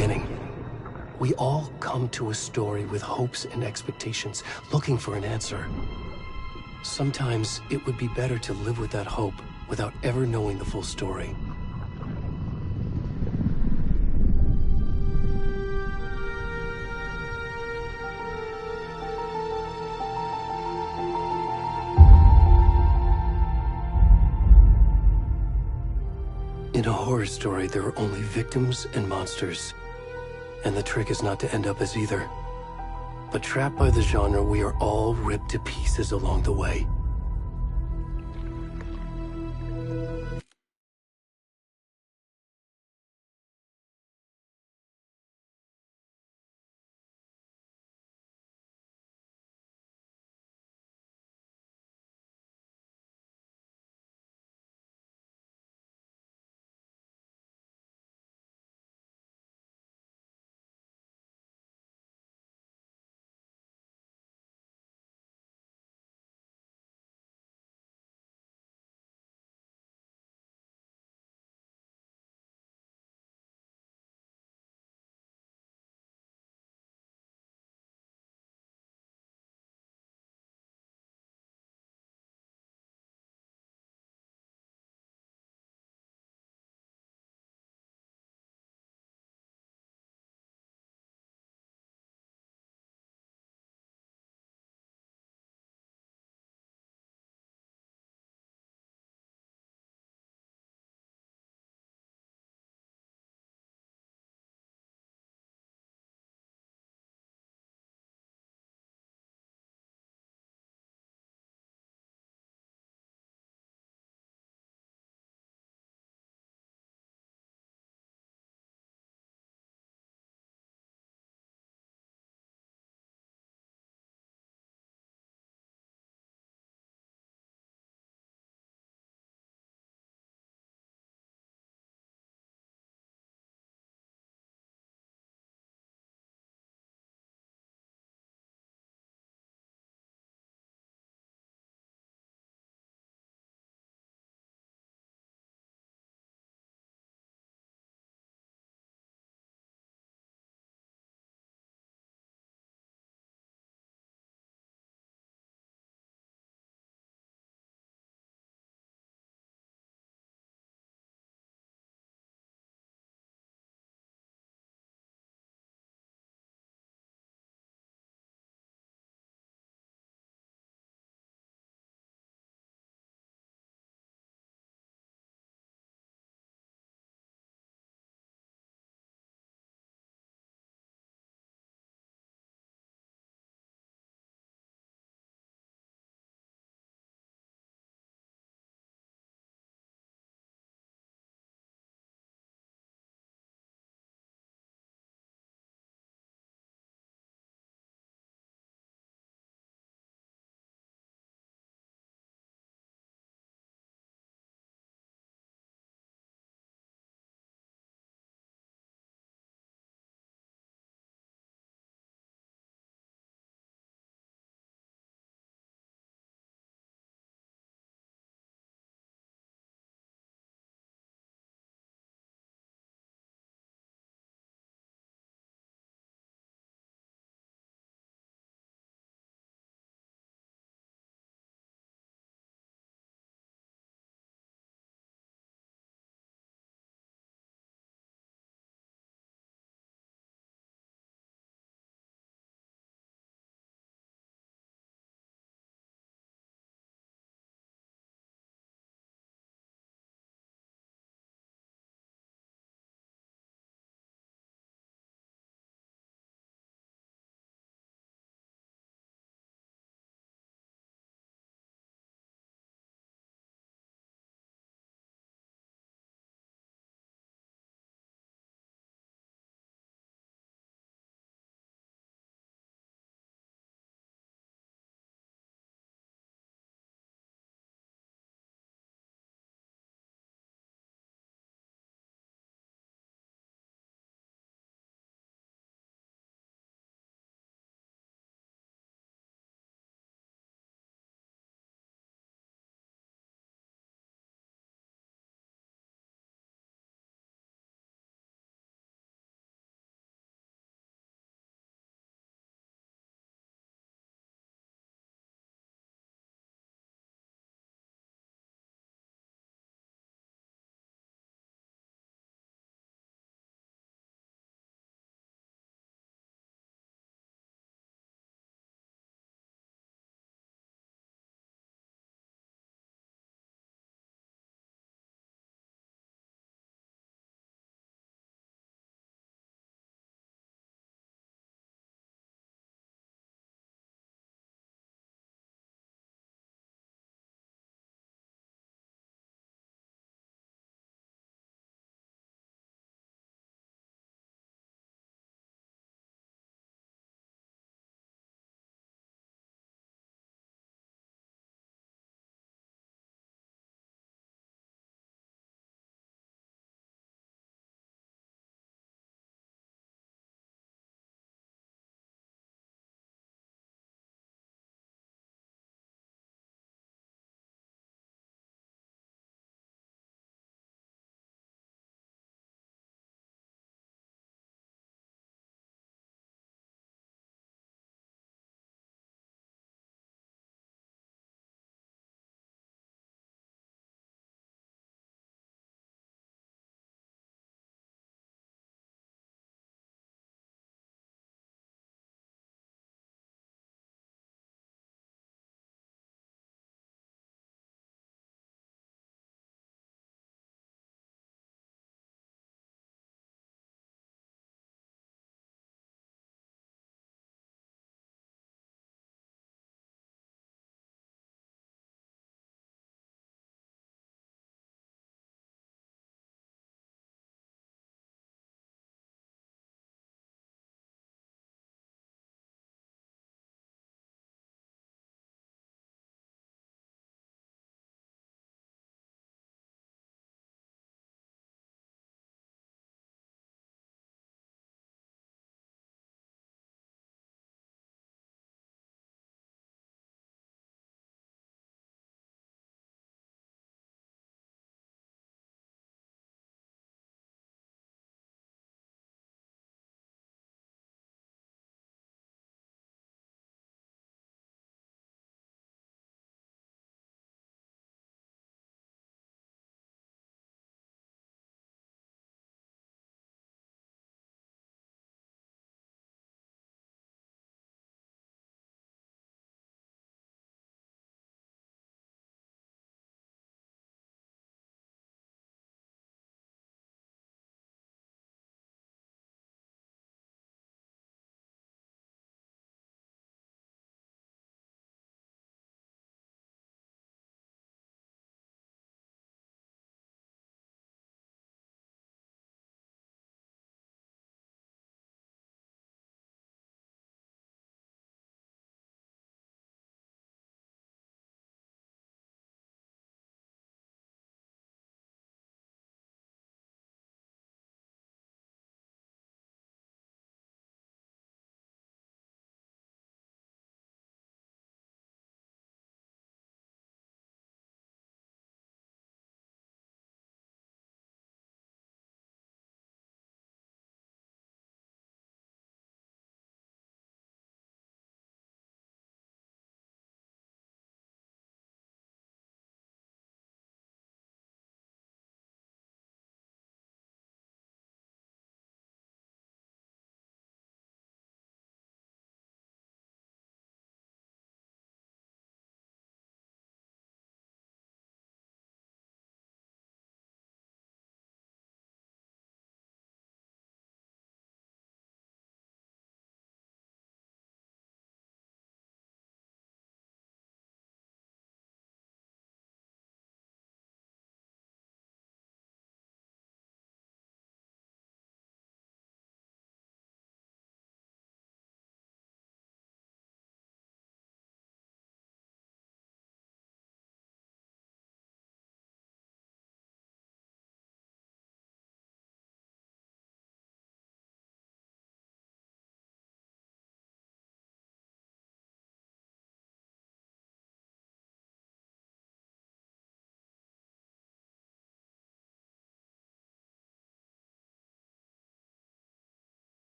beginning. We all come to a story with hopes and expectations, looking for an answer. Sometimes it would be better to live with that hope without ever knowing the full story. In a horror story, there are only victims and monsters. And the trick is not to end up as either. But trapped by the genre, we are all ripped to pieces along the way.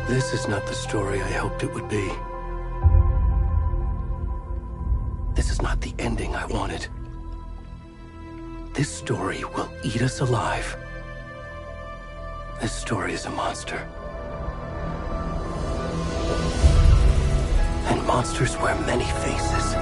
This is not the story I hoped it would be. This is not the ending I wanted. This story will eat us alive. This story is a monster. And monsters wear many faces.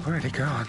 Already gone.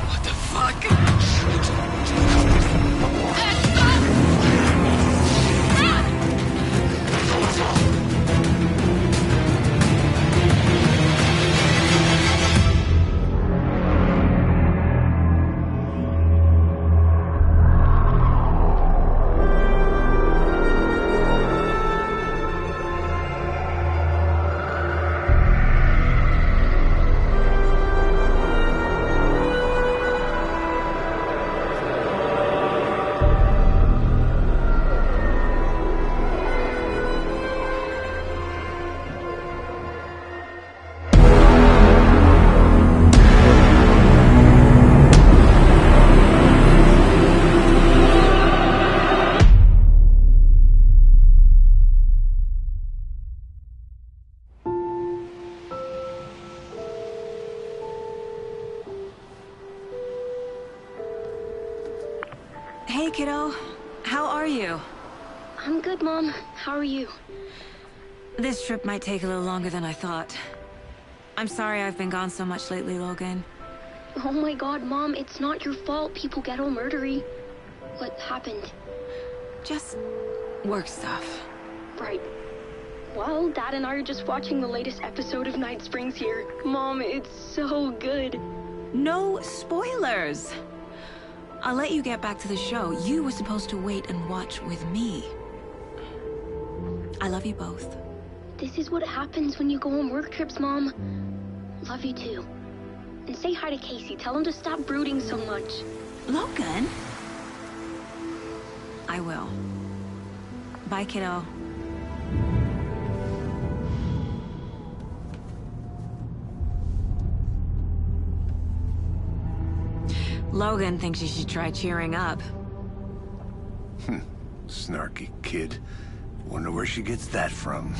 What the fuck? Hey, kiddo. How are you? I'm good, Mom. How are you? This trip might take a little longer than I thought. I'm sorry I've been gone so much lately, Logan. Oh my god, Mom, it's not your fault people get all murdery. What happened? Just work stuff. Right. Well, Dad and I are just watching the latest episode of Night Springs here. Mom, it's so good. No spoilers! I'll let you get back to the show. You were supposed to wait and watch with me. I love you both. This is what happens when you go on work trips, Mom. Love you too. And say hi to Casey. Tell him to stop brooding so much. Logan? I will. Bye, kiddo. Logan thinks you should try cheering up. Snarky kid. Wonder where she gets that from.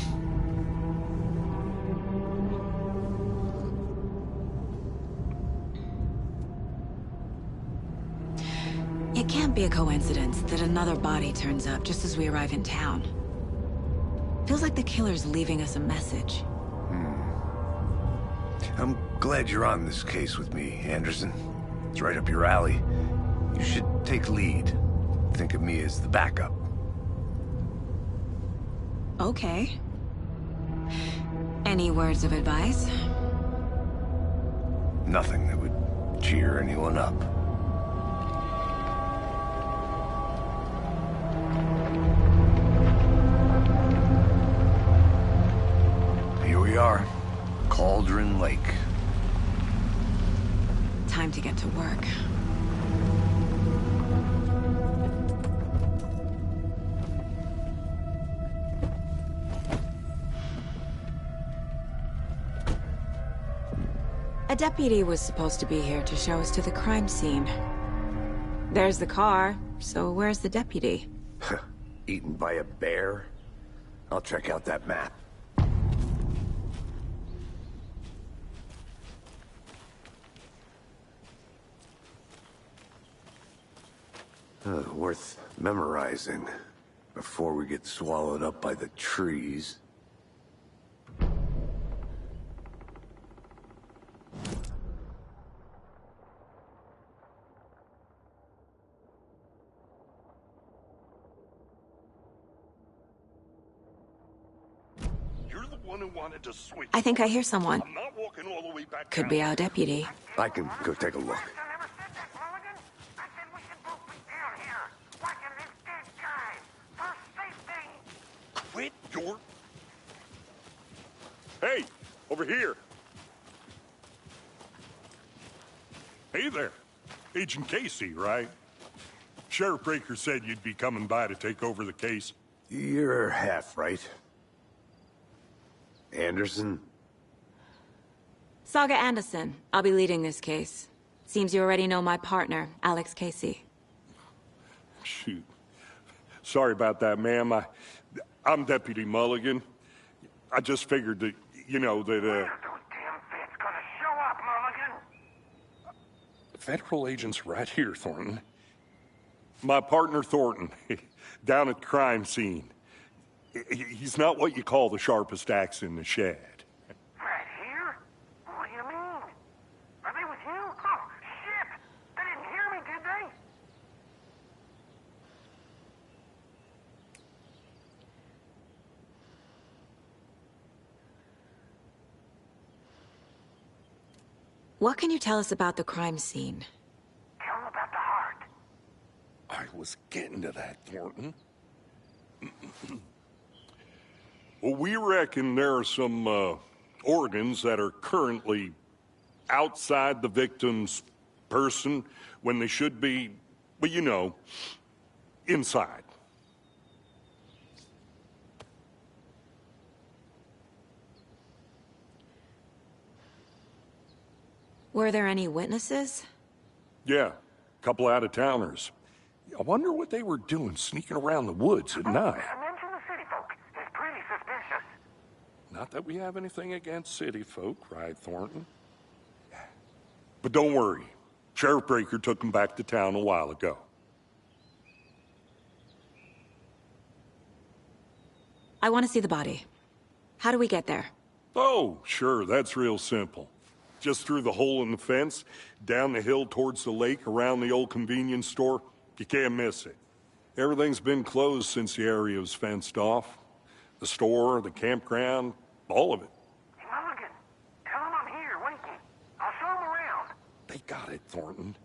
It can't be a coincidence that another body turns up just as we arrive in town. Feels like the killer's leaving us a message. I'm glad you're on this case with me, Anderson. It's right up your alley. You should take lead. Think of me as the backup. Okay. Any words of advice? Nothing that would cheer anyone up. Here we are. Cauldron Lake. Time to get to work. A deputy was supposed to be here to show us to the crime scene. There's the car, so where's the deputy? Eaten by a bear? I'll check out that map. Worth memorizing before we get swallowed up by the trees. You're the one who wanted to switch. I think I hear someone. I'm not walking all the way back Could down. be our deputy. I can go take a look. Quit your... Hey, over here. Hey there. Agent Casey, right? Sheriff Breaker said you'd be coming by to take over the case. You're half right. Anderson? Saga Anderson. I'll be leading this case. Seems you already know my partner, Alex Casey. Shoot. Sorry about that, ma'am. I'm Deputy Mulligan. I just figured that, you know, that, Those damn feds gonna show up, Mulligan. Federal agent's right here, Thornton. My partner, Thornton, down at the crime scene. He's not what you call the sharpest axe in the shed. Right here? What do you mean? Are they with you? Oh, shit! They didn't hear me, did they? What can you tell us about the crime scene? Tell them about the heart. I was getting to that, Thornton. Well, we reckon there are some organs that are currently outside the victim's person when they should be, well, you know, inside. Were there any witnesses? Yeah, a couple out-of-towners. I wonder what they were doing sneaking around the woods at night. Mention the city folk. It's pretty suspicious. Not that we have anything against city folk, right, Thornton? But don't worry. Sheriff Breaker took them back to town a while ago. I want to see the body. How do we get there? Oh, sure, that's real simple. Just through the hole in the fence, down the hill towards the lake, around the old convenience store. You can't miss it. Everything's been closed since the area was fenced off. The store, the campground, all of it. Hey, Mulligan, tell him I'm here, waiting. I'll show him around. They got it, Thornton.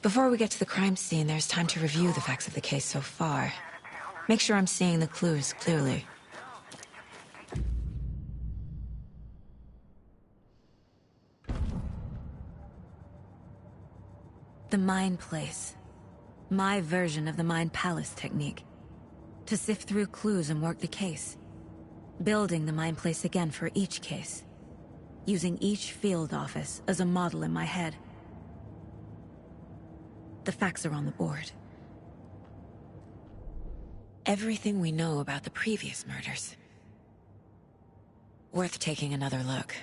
Before we get to the crime scene, there's time to review the facts of the case so far. Make sure I'm seeing the clues clearly. The Mind Place. My version of the Mind Palace technique. To sift through clues and work the case. Building the Mind Place again for each case. Using each field office as a model in my head. The facts are on the board. Everything we know about the previous murders. Worth taking another look.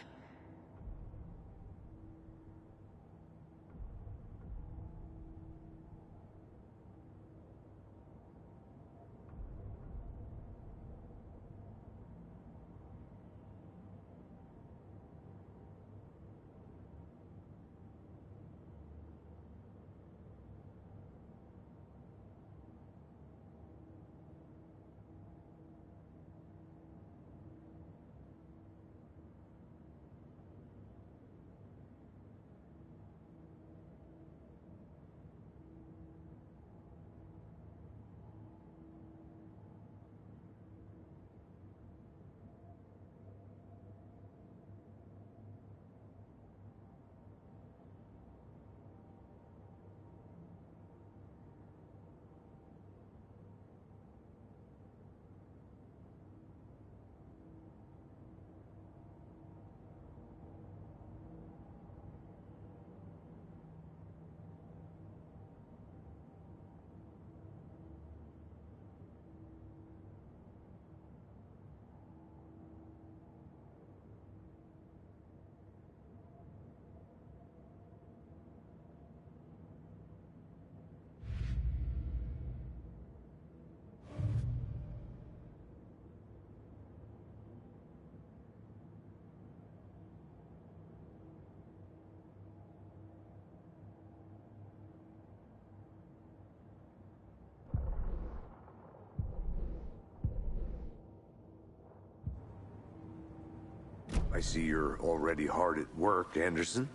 I see you're already hard at work, Anderson.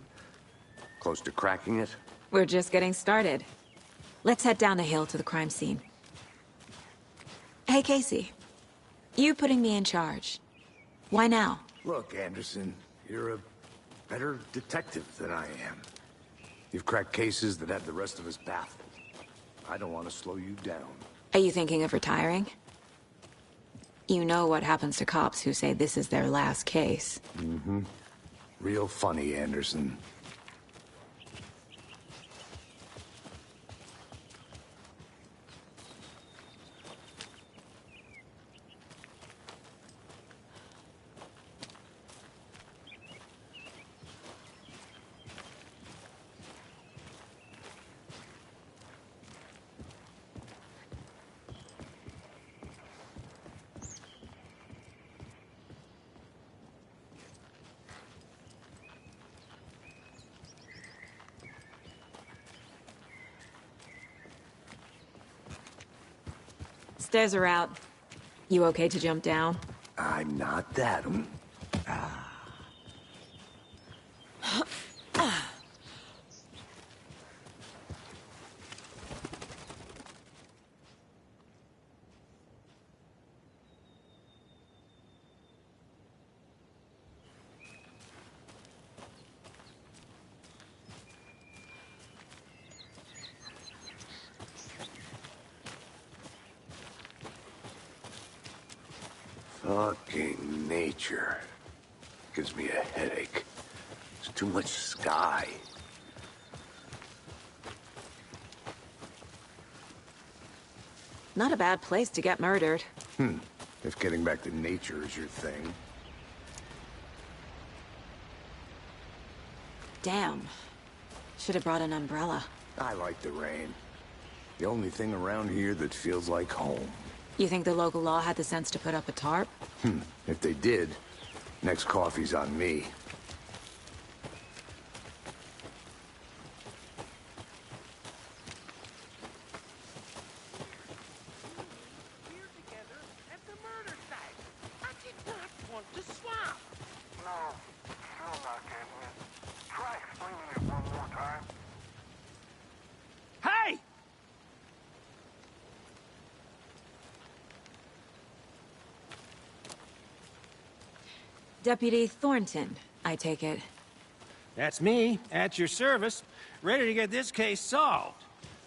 Close to cracking it? We're just getting started. Let's head down the hill to the crime scene. Hey, Casey. You putting me in charge. Why now? Look, Anderson, you're a better detective than I am. You've cracked cases that had the rest of us baffled. I don't want to slow you down. Are you thinking of retiring? You know what happens to cops who say this is their last case. Mm-hmm. Real funny, Anderson. Stairs are out. You okay to jump down? I'm not that. Fucking nature. Gives me a headache. There's too much sky. Not a bad place to get murdered. If getting back to nature is your thing. Damn. Should have brought an umbrella. I like the rain. The only thing around here that feels like home. You think the local law had the sense to put up a tarp? If they did, next coffee's on me. We're together at the murder site. I did not want to swap. No, still not getting it. Try explaining it one more time. Hey! Deputy Thornton, I take it. That's me, at your service, ready to get this case solved.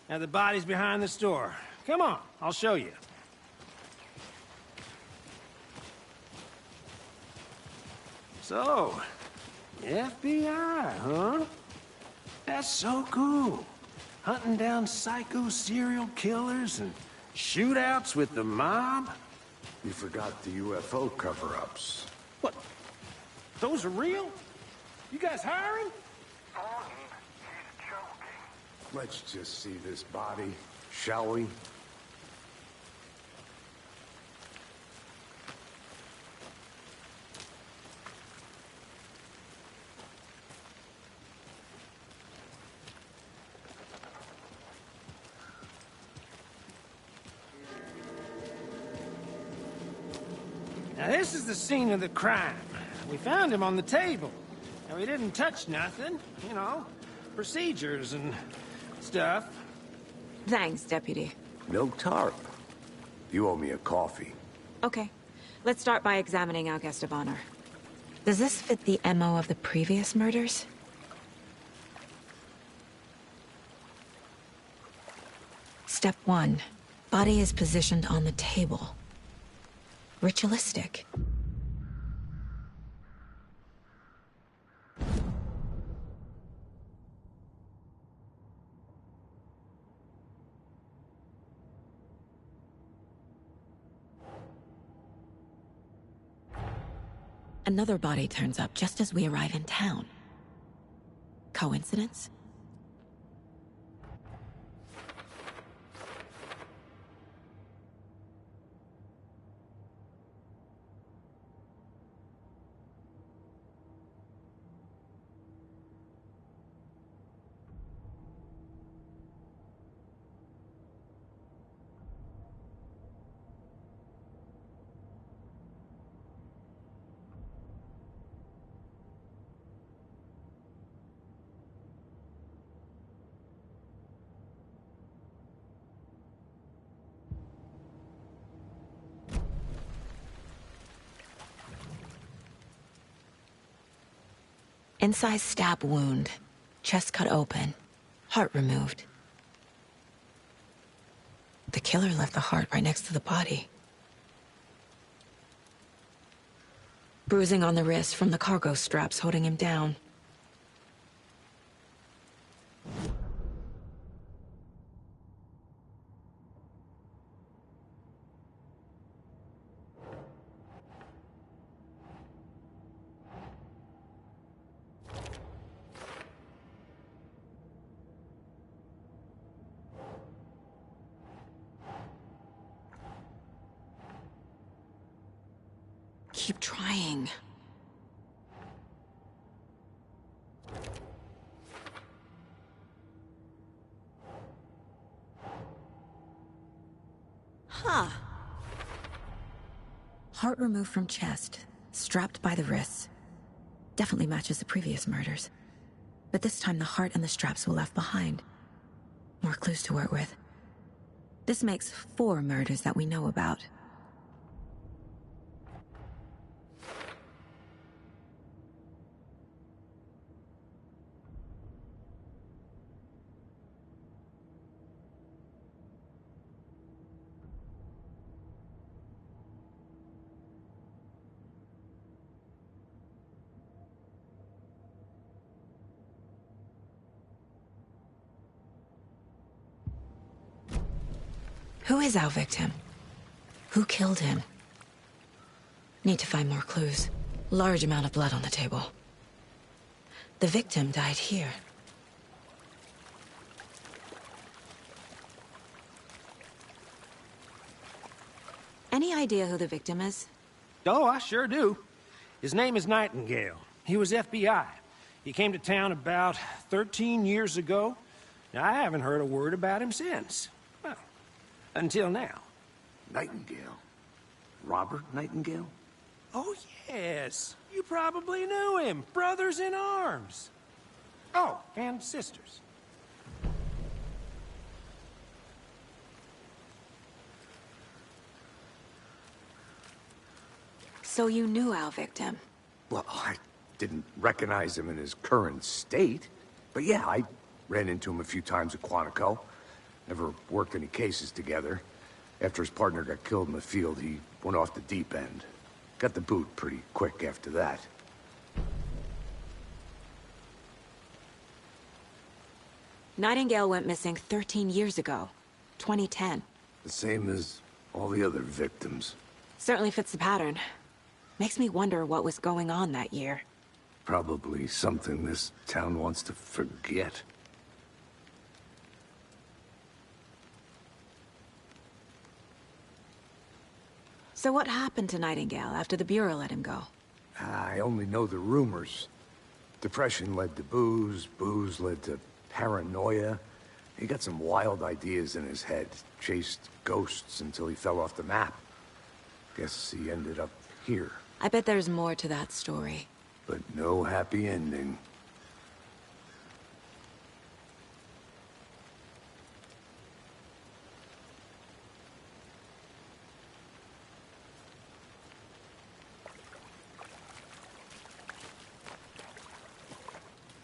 Now the body's behind the store. Come on, I'll show you. So, FBI, huh? That's so cool. Hunting down psycho serial killers and shootouts with the mob? You forgot the UFO cover-ups. What? Those are real? You guys hiring? Thornton, he's joking. Let's just see this body, shall we? Now this is the scene of the crime. We found him on the table. And we didn't touch nothing, you know, procedures and stuff. Thanks, Deputy. No tarp. You owe me a coffee. Okay. Let's start by examining our guest of honor. Does this fit the MO of the previous murders? Step 1. Body is positioned on the table. Ritualistic. Another body turns up just as we arrive in town. Coincidence? Incised stab wound. Chest cut open. Heart removed. The killer left the heart right next to the body. Bruising on the wrist from the cargo straps holding him down. Keep trying. Huh. Heart removed from chest, strapped by the wrists. Definitely matches the previous murders. But this time the heart and the straps were left behind. More clues to work with. This makes 4 murders that we know about. Who is our victim? Who killed him? Need to find more clues. Large amount of blood on the table. The victim died here. Any idea who the victim is? Oh, I sure do. His name is Nightingale. He was FBI. He came to town about 13 years ago. Now, I haven't heard a word about him since. Well, until now. Nightingale? Robert Nightingale? Oh, yes. You probably knew him. Brothers in arms. Oh, and sisters. So you knew our victim? Well, I didn't recognize him in his current state. But yeah, I ran into him a few times at Quantico. Never worked any cases together. After his partner got killed in the field, he went off the deep end. Got the boot pretty quick after that. Nightingale went missing 13 years ago. 2010. The same as all the other victims. Certainly fits the pattern. Makes me wonder what was going on that year. Probably something this town wants to forget. So what happened to Nightingale after the Bureau let him go? I only know the rumors. Depression led to booze, booze led to paranoia. He got some wild ideas in his head, chased ghosts until he fell off the map. Guess he ended up here. I bet there's more to that story. But no happy ending.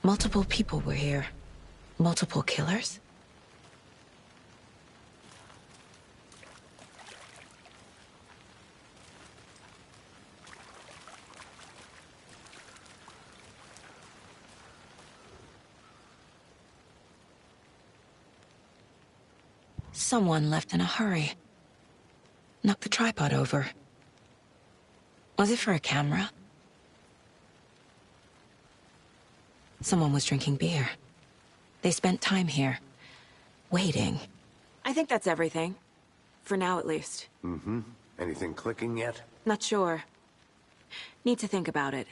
Multiple people were here. Multiple killers? Someone left in a hurry. Knocked the tripod over. Was it for a camera? Someone was drinking beer. They spent time here, waiting. I think that's everything. For now, at least. Mm-hmm. Anything clicking yet? Not sure. Need to think about it.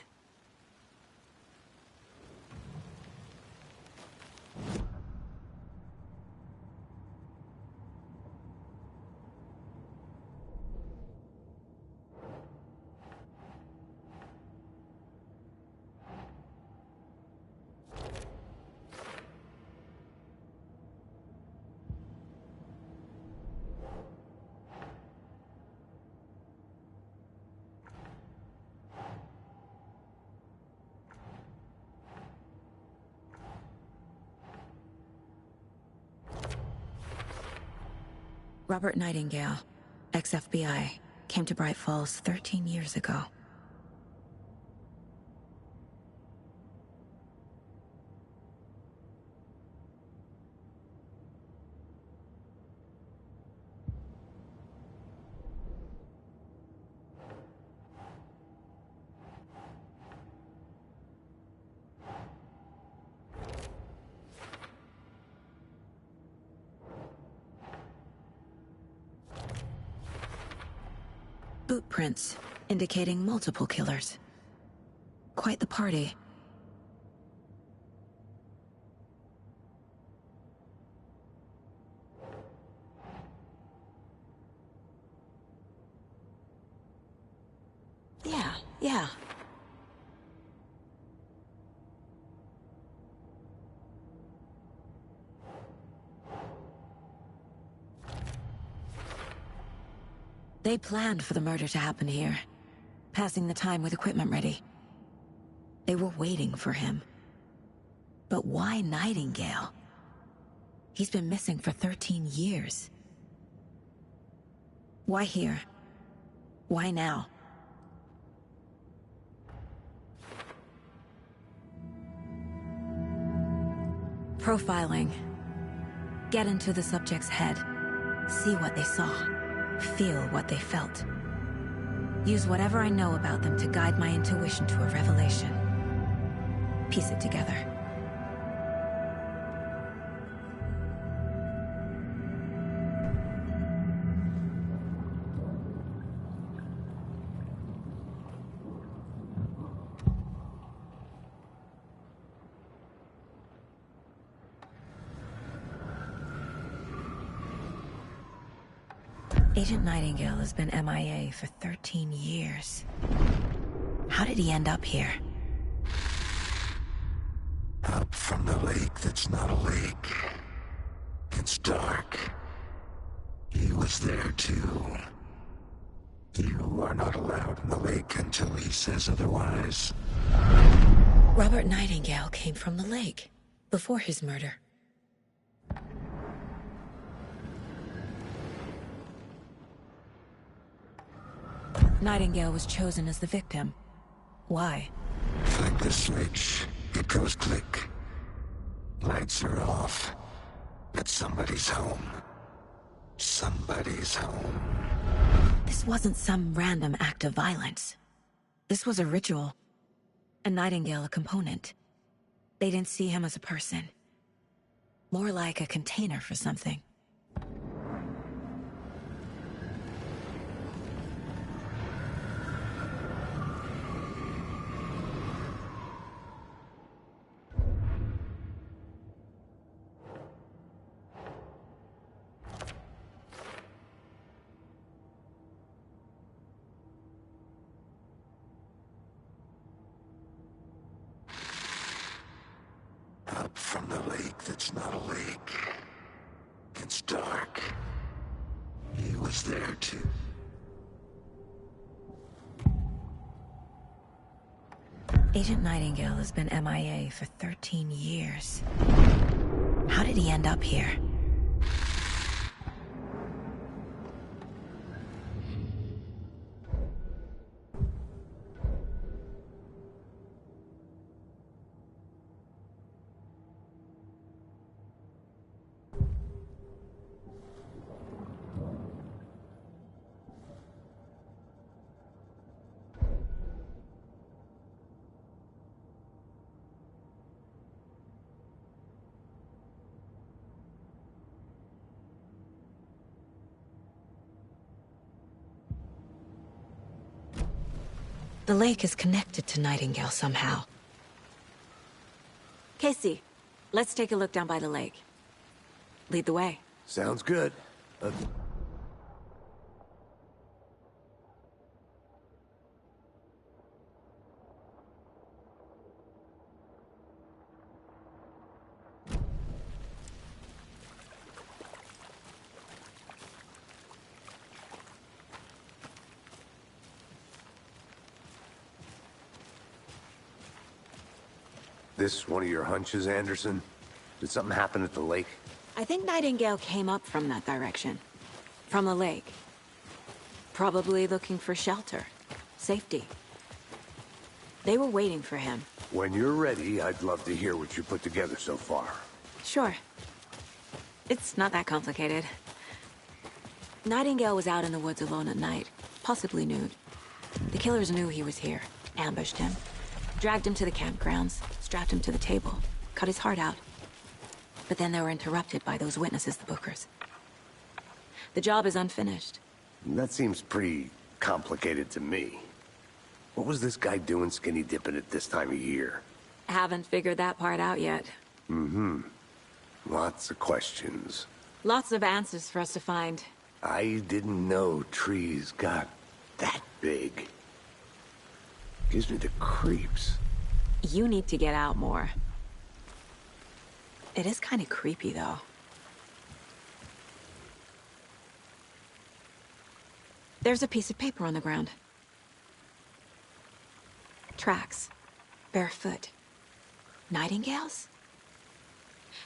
Robert Nightingale, ex-FBI, came to Bright Falls 13 years ago. Boot prints, indicating multiple killers. Quite the party. Yeah. They planned for the murder to happen here, passing the time with equipment ready. They were waiting for him. But why Nightingale? He's been missing for 13 years. Why here? Why now? Profiling. Get into the subject's head. See what they saw. Feel what they felt. Use whatever I know about them to guide my intuition to a revelation. Piece it together. Agent Nightingale has been MIA for 13 years. How did he end up here? Up from the lake that's not a lake. It's dark. He was there too. You are not allowed in the lake until he says otherwise. Robert Nightingale came from the lake, before his murder. Nightingale was chosen as the victim. Why? Flick the switch. It goes click. Lights are off. But somebody's home. Somebody's home. This wasn't some random act of violence. This was a ritual. And Nightingale a component. They didn't see him as a person. More like a container for something. Up from the lake that's not a lake. It's dark. He was there too. Agent Nightingale has been MIA for 13 years. How did he end up here? The lake is connected to Nightingale somehow. Casey, let's take a look down by the lake. Lead the way. Sounds good. This one of your hunches, Anderson? Did something happen at the lake? I think Nightingale came up from that direction. From the lake. Probably looking for shelter. Safety. They were waiting for him. When you're ready, I'd love to hear what you put together so far. Sure. It's not that complicated. Nightingale was out in the woods alone at night, possibly nude. The killers knew he was here, ambushed him, dragged him to the campgrounds, strapped him to the table, cut his heart out. But then they were interrupted by those witnesses, the Bookers. The job is unfinished. That seems pretty complicated to me. What was this guy doing skinny dipping at this time of year? Haven't figured that part out yet. Mm-hmm. Lots of questions. Lots of answers for us to find. I didn't know trees got that big. Gives me the creeps. You need to get out more. It is kind of creepy, though. There's a piece of paper on the ground. Tracks. Barefoot. Nightingales?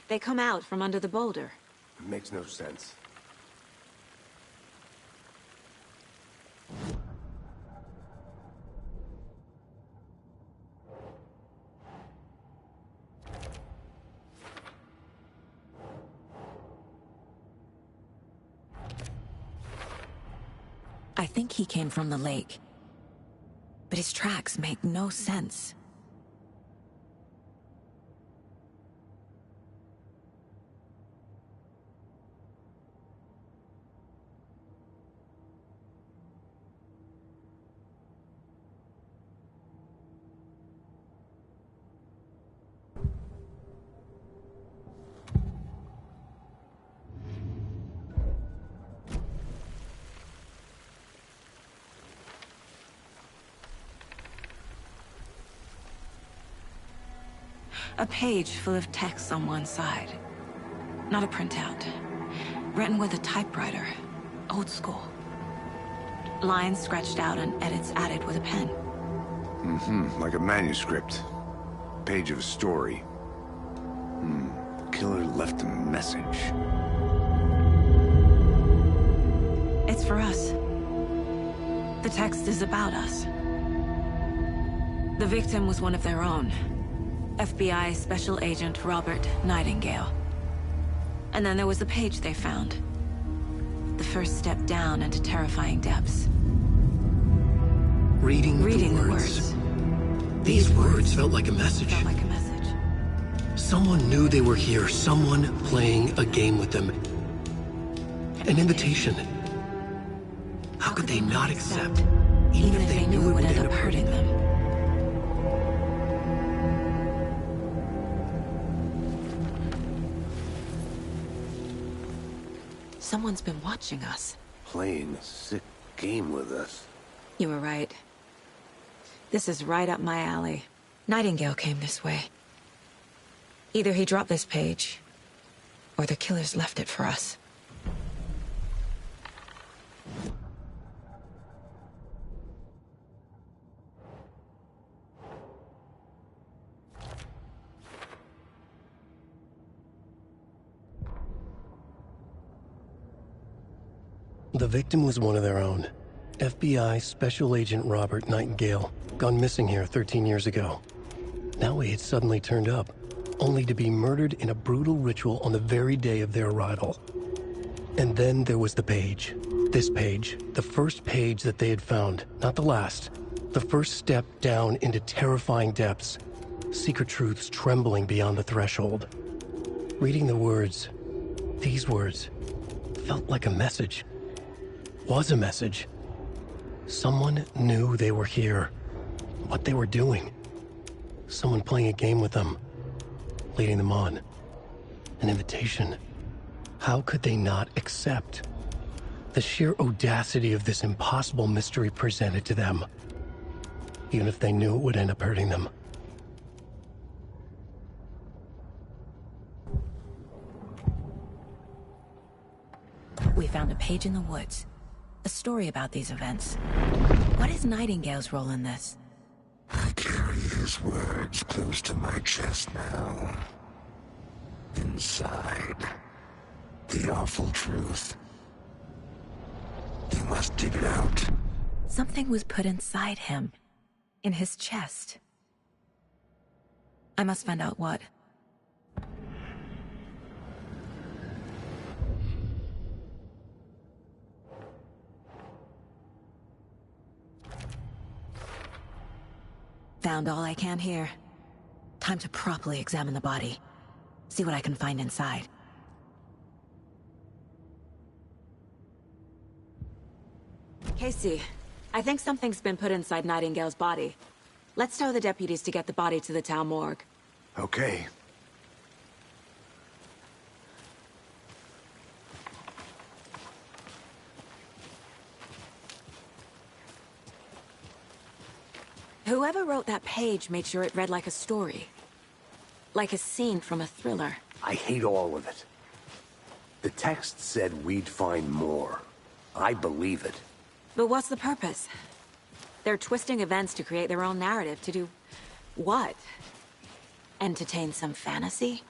They come out from under the boulder. It makes no sense. I think he came from the lake. But his tracks make no sense. A page full of text on one side. Not a printout. Written with a typewriter. Old school. Lines scratched out and edits added with a pen. Mm-hmm. Like a manuscript. Page of a story. Killer left a message. It's for us. The text is about us. The victim was one of their own. FBI Special Agent Robert Nightingale. And then there was the page they found. The first step down into terrifying depths. Reading the words. These words felt like a message. Felt like a message. Someone knew they were here. Someone playing a game with them. An invitation. How could they not accept? Even if they knew it would end up hurting them. Someone's been watching us. Playing a sick game with us. You were right. This is right up my alley. Nightingale came this way. Either he dropped this page, or the killers left it for us. The victim was one of their own. FBI Special Agent Robert Nightingale, gone missing here 13 years ago. Now he had suddenly turned up, only to be murdered in a brutal ritual on the very day of their arrival. And then there was the page. This page, the first page that they had found, not the last. The first step down into terrifying depths. Secret truths trembling beyond the threshold. Reading the words, these words, felt like a message. Was a message. Someone knew they were here, what they were doing. Someone playing a game with them, leading them on. An invitation. How could they not accept? The sheer audacity of this impossible mystery presented to them, even if they knew it would end up hurting them. We found a page in the woods. A story about these events. What is Nightingale's role in this? I carry his words close to my chest now. Inside, the awful truth. must dig it out. Something was put inside him. In his chest. I must find out what. Found all I can here. Time to properly examine the body. See what I can find inside. Casey, I think something's been put inside Nightingale's body. Let's tell the deputies to get the body to the town morgue. Okay. Whoever wrote that page made sure it read like a story. Like a scene from a thriller. I hate all of it. The text said we'd find more. I believe it. But what's the purpose? They're twisting events to create their own narrative. To do what? Entertain some fantasy?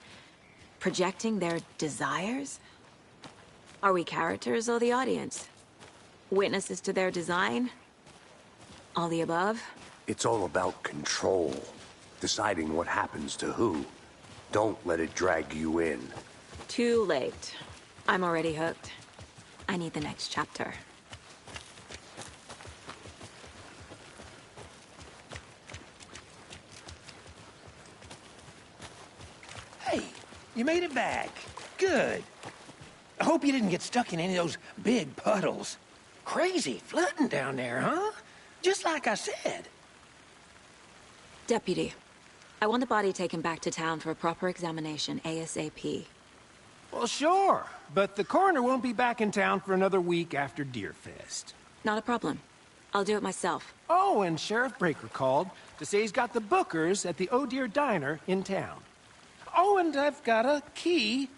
Projecting their desires? Are we characters or the audience? Witnesses to their design? All the above? It's all about control. Deciding what happens to who. Don't let it drag you in. Too late. I'm already hooked. I need the next chapter. Hey, you made it back. Good. I hope you didn't get stuck in any of those big puddles. Crazy flooding down there, huh? Just like I said. Deputy, I want the body taken back to town for a proper examination, ASAP. Well, sure, but the coroner won't be back in town for another week after Deerfest. Not a problem. I'll do it myself. Oh, and Sheriff Breaker called to say he's got the bookers at the Oh Deer Diner in town. Oh, and I've got a key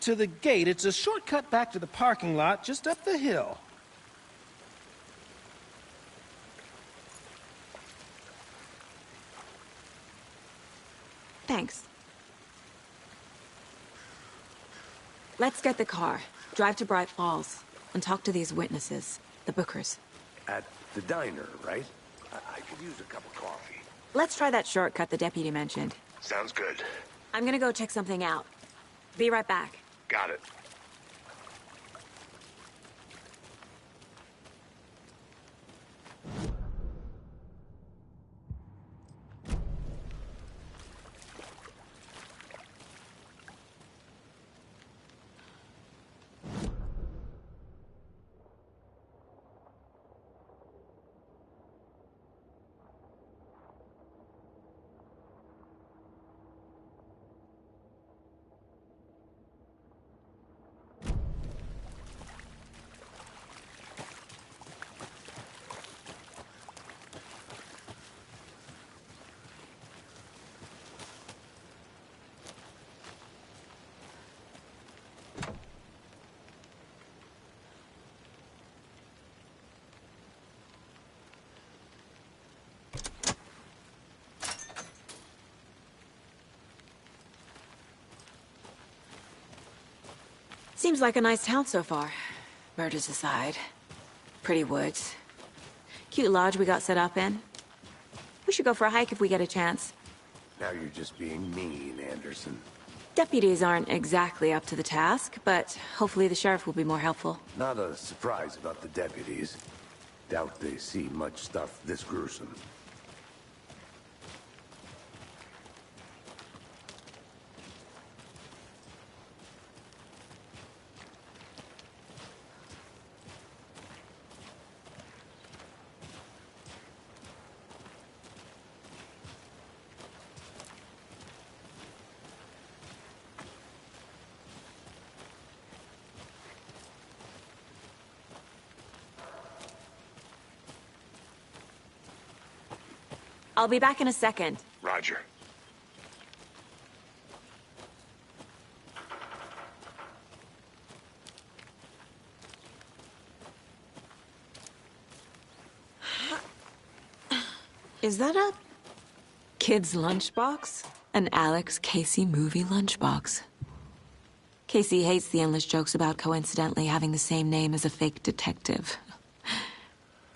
to the gate. It's a shortcut back to the parking lot just up the hill. Thanks. Let's get the car, drive to Bright Falls, and talk to these witnesses, the bookers. At the diner, right? I could use a cup of coffee. Let's try that shortcut the deputy mentioned. Sounds good. I'm gonna go check something out. Be right back. Got it. Seems like a nice town so far. Murders aside. Pretty woods. Cute lodge we got set up in. We should go for a hike if we get a chance. Now you're just being mean, Anderson. Deputies aren't exactly up to the task, but hopefully the sheriff will be more helpful. Not a surprise about the deputies. Doubt they see much stuff this gruesome. I'll be back in a second. Roger. Is that a kid's lunchbox? An Alex Casey movie lunchbox. Casey hates the endless jokes about coincidentally having the same name as a fake detective.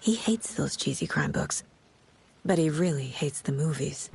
He hates those cheesy crime books. But he really hates the movies.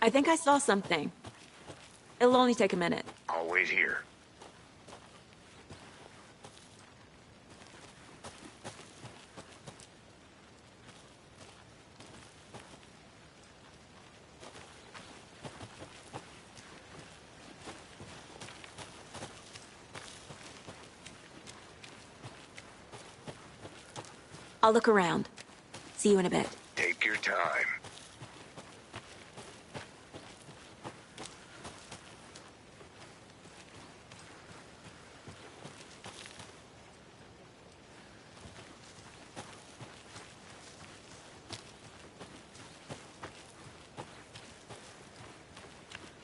I think I saw something. It'll only take a minute. I'll wait here. I'll look around. See you in a bit. Take your time.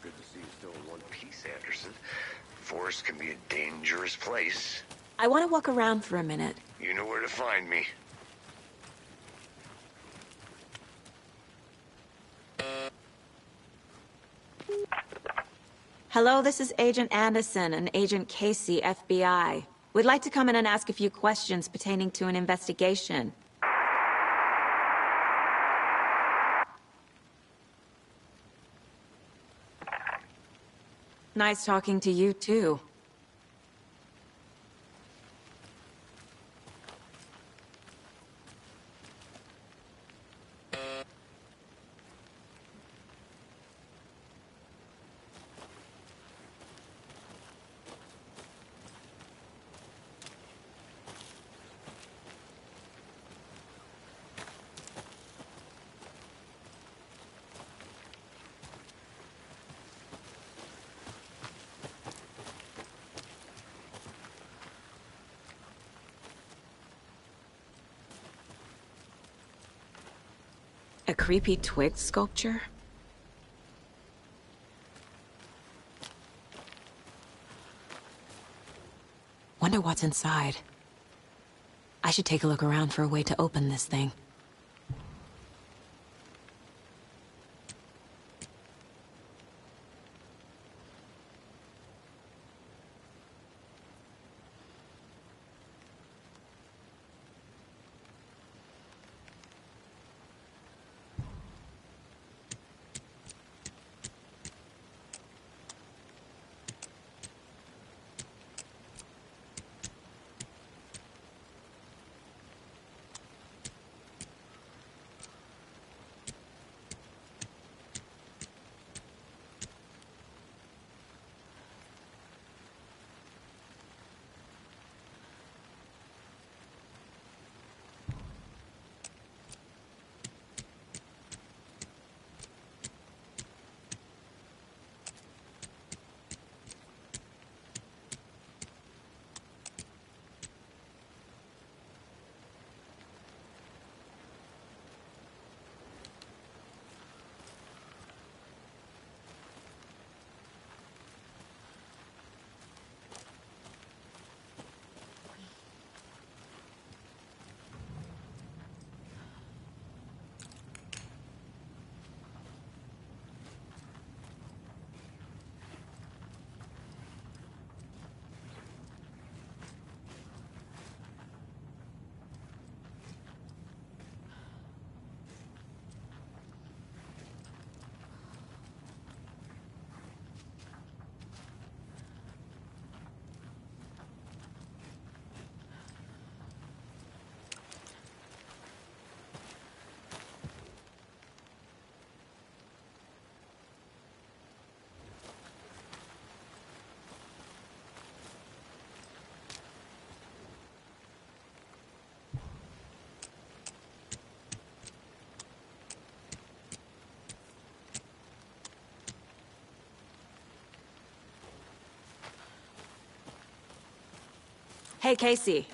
Good to see you still in one piece, Anderson. Forest can be a dangerous place. I want to walk around for a minute. You know where to find me. Hello, this is Agent Anderson and Agent Casey, FBI. We'd like to come in and ask a few questions pertaining to an investigation. Nice talking to you, too. A creepy twig sculpture? Wonder what's inside. I should take a look around for a way to open this thing. Hey, Casey.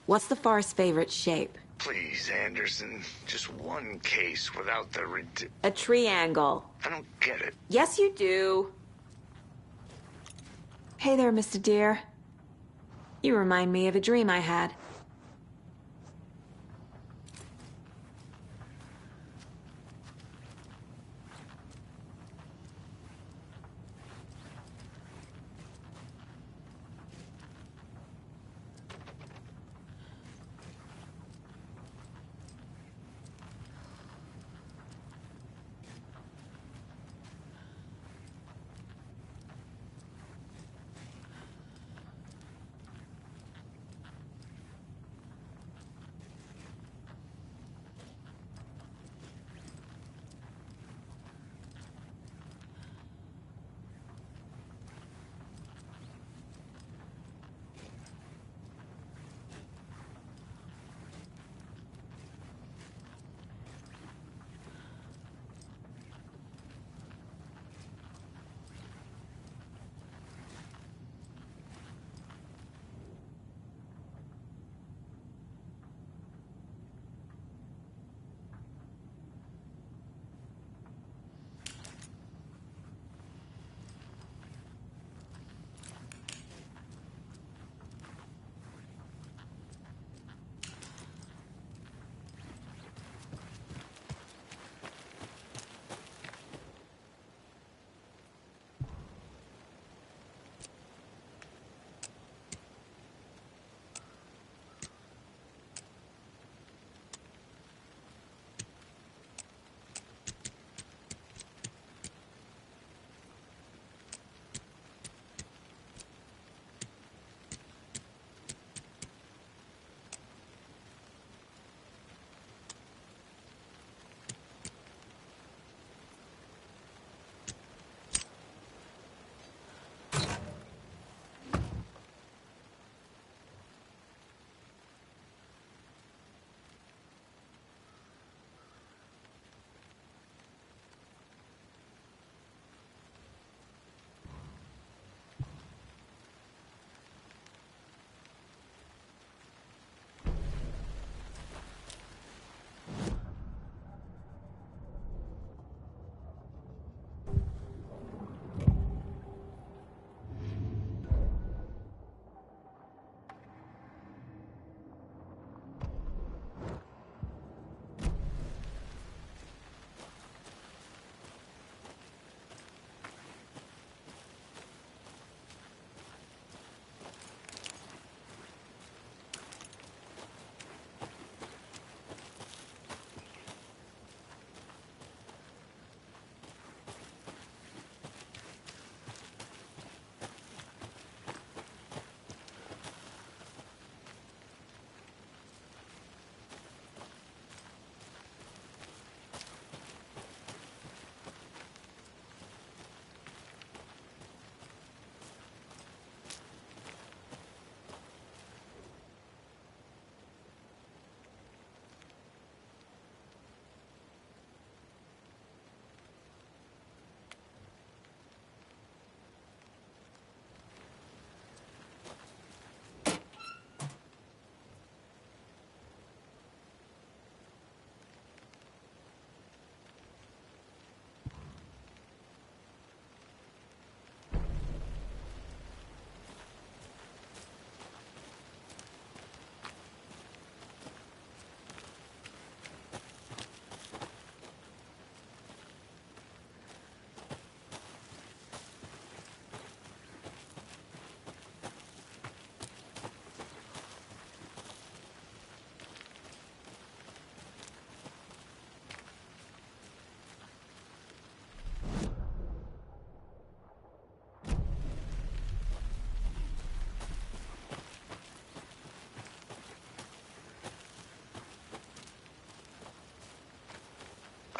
What's the Forest's favorite shape? Please, Anderson. Just one case without the A triangle. I don't get it. Yes, you do. Hey there, Mr. Deer. You remind me of a dream I had.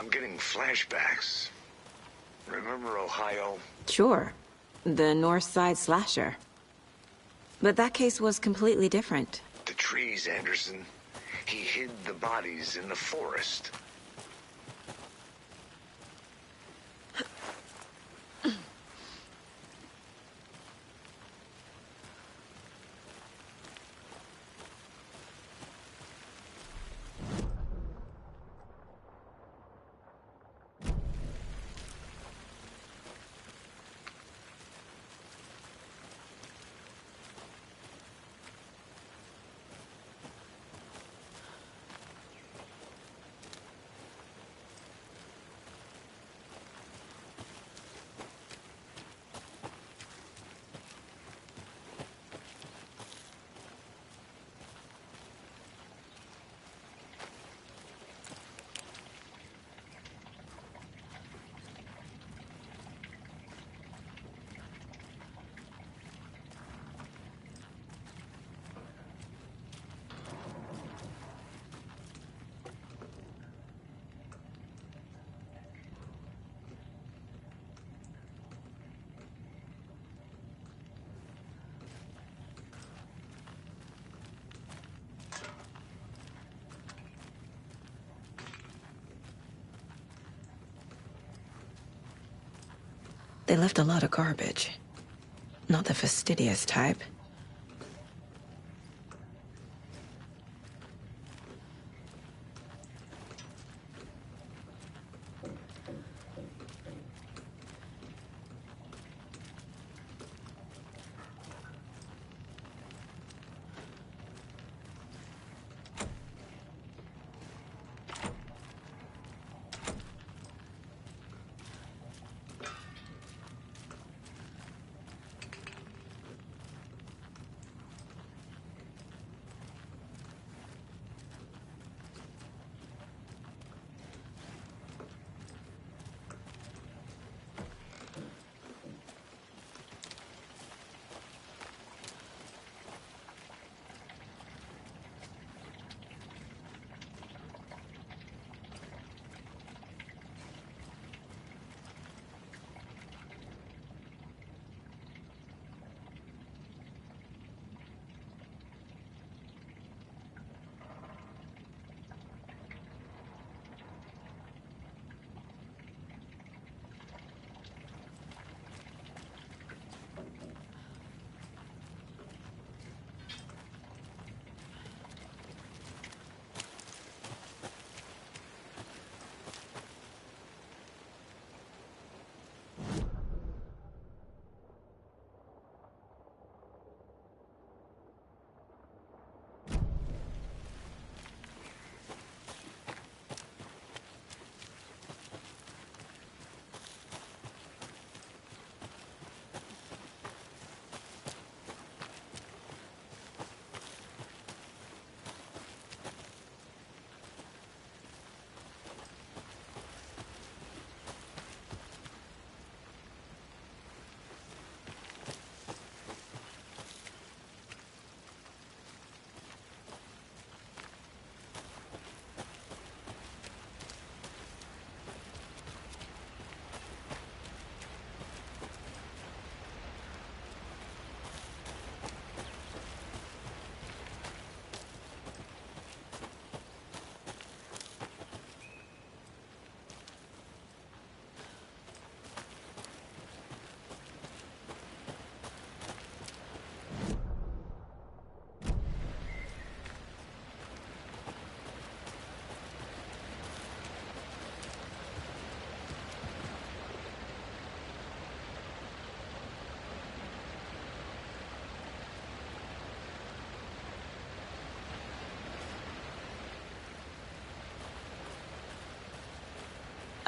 I'm getting flashbacks. Remember Ohio? Sure. The North Side slasher. But that case was completely different. The trees, Anderson. He hid the bodies in the forest. They left a lot of garbage. Not the fastidious type.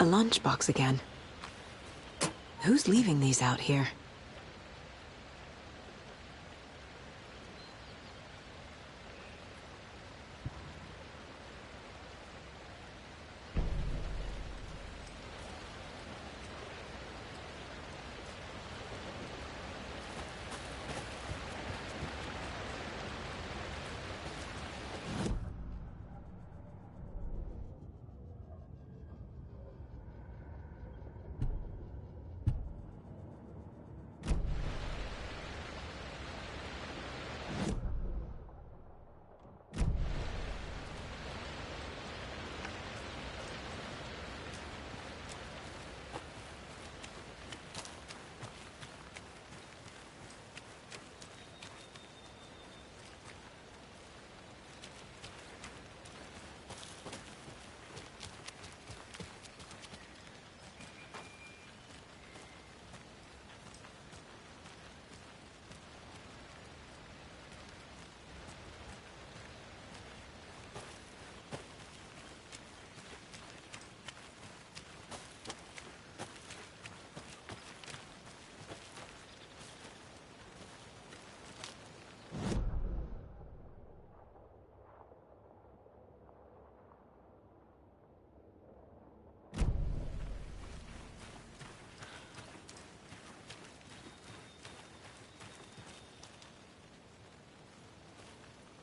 A lunchbox again. Who's leaving these out here?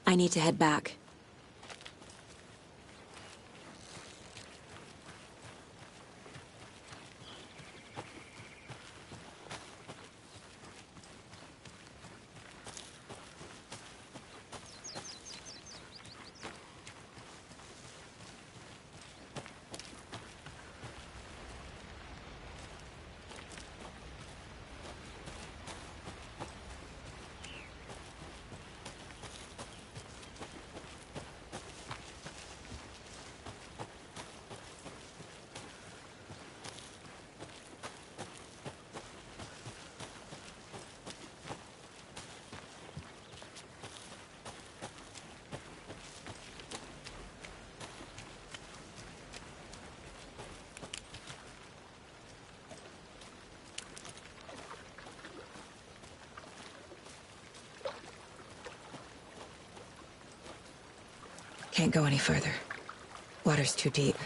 I need to head back. Can't go any further. Water's too deep.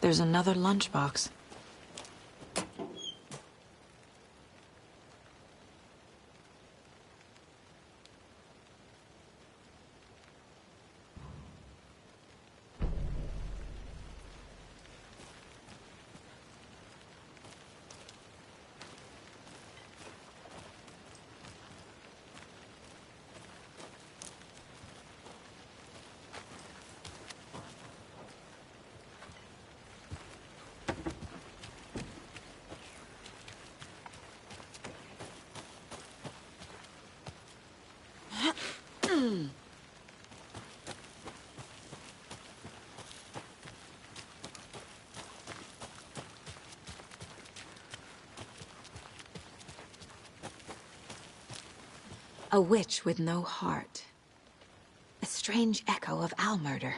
There's another lunchbox. A witch with no heart. A strange echo of owl murder.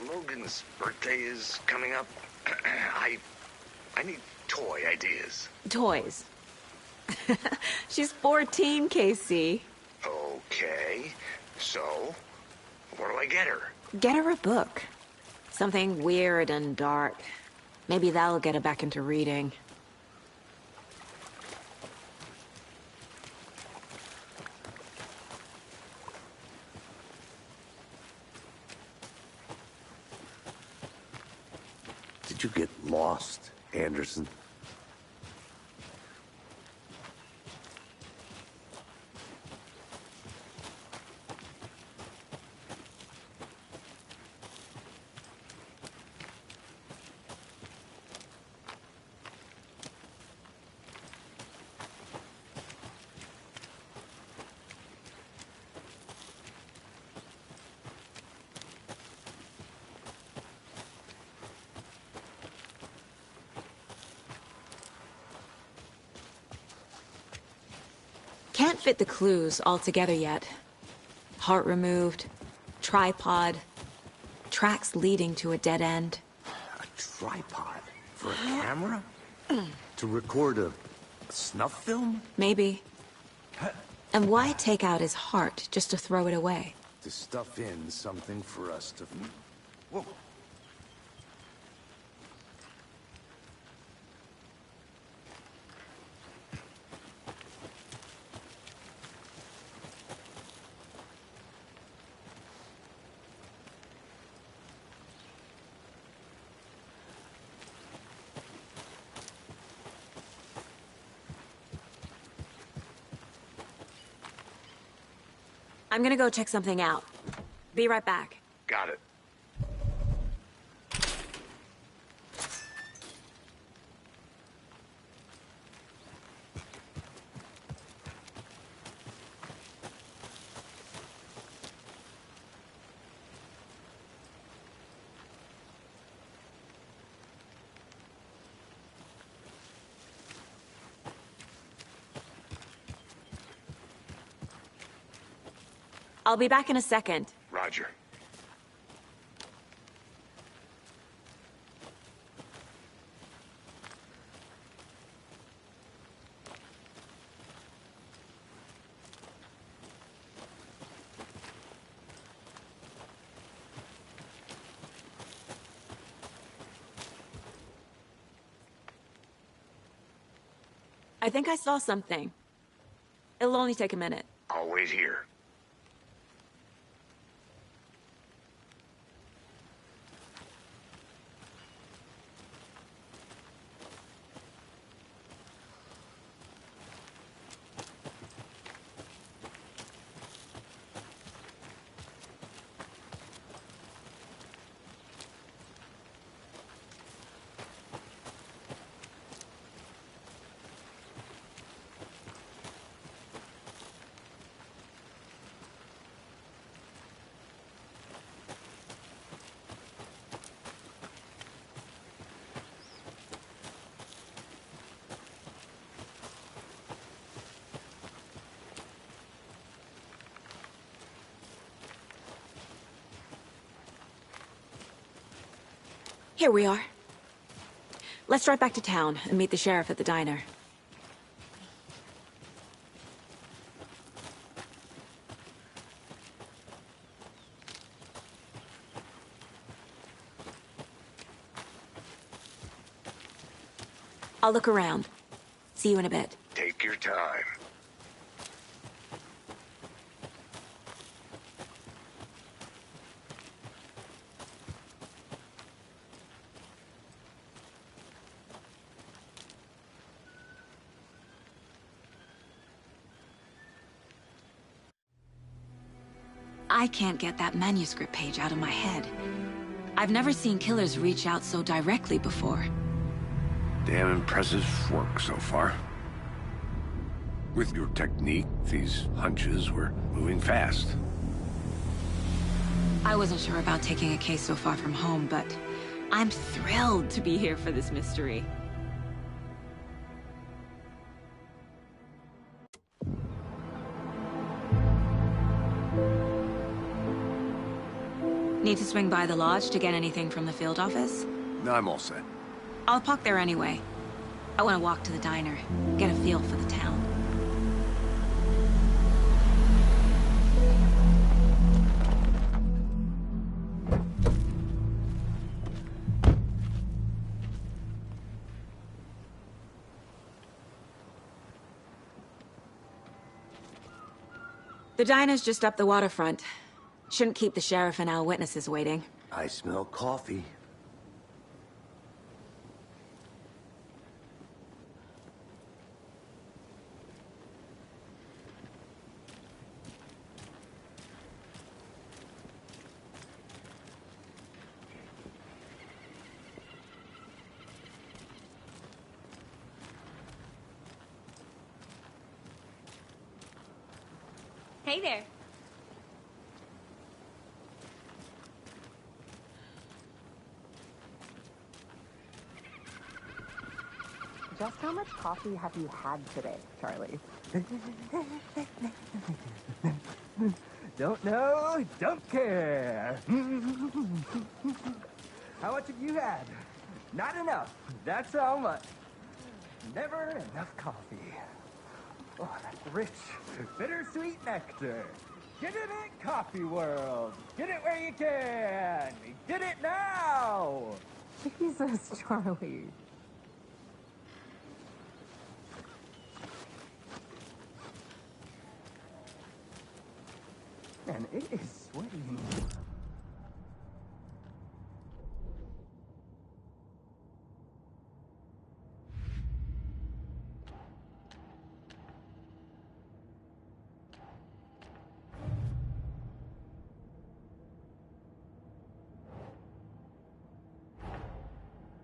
Logan's birthday is coming up. I need toy ideas. Toys. She's 14, Casey. Okay, so what do I get her? Get her a book. Something weird and dark. Maybe that'll get her back into reading. Did you get lost, Anderson? Can't fit the clues all together yet. Heart removed, tripod, tracks leading to a dead end. A tripod? For a camera? To record a snuff film? Maybe. And why take out his heart just to throw it away? To stuff in something for us to... Whoa. I'm gonna go check something out. Be right back. Got it. I'll be back in a second. Roger. I think I saw something. It'll only take a minute. I'll wait here. Here we are. Let's drive back to town and meet the sheriff at the diner. I'll look around. See you in a bit. Take your time. I can't get that manuscript page out of my head. I've never seen killers reach out so directly before. Damn impressive work so far. With your technique, these hunches were moving fast. I wasn't sure about taking a case so far from home, but I'm thrilled to be here for this mystery. Need to swing by the lodge to get anything from the field office? No, I'm all set. I'll park there anyway. I want to walk to the diner, get a feel for the town. The diner's just up the waterfront. Shouldn't keep the sheriff and our witnesses waiting. I smell coffee. Hey there. Just how much coffee have you had today, Charlie? Don't know, don't care. How much have you had? Not enough. That's how much. Never enough coffee. Oh, that's rich, bittersweet nectar. Get it in Coffee World. Get it where you can. Get it now. Jesus, Charlie. Man, it is sweating.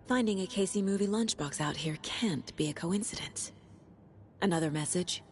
Finding a Casey movie lunchbox out here can't be a coincidence. Another message?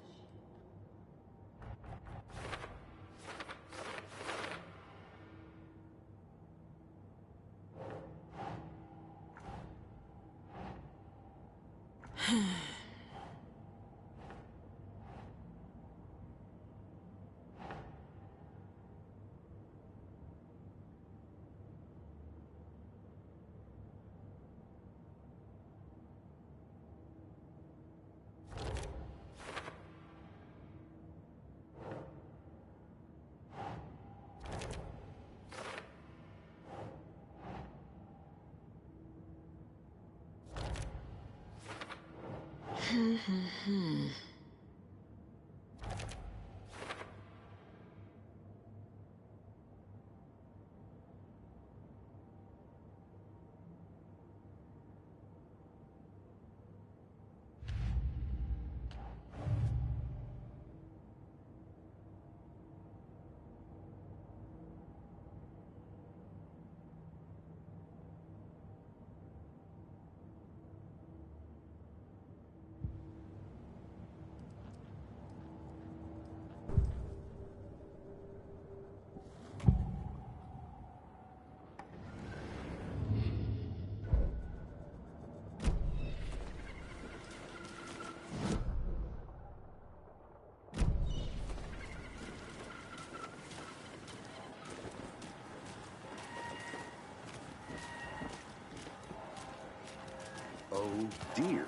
Oh, dear.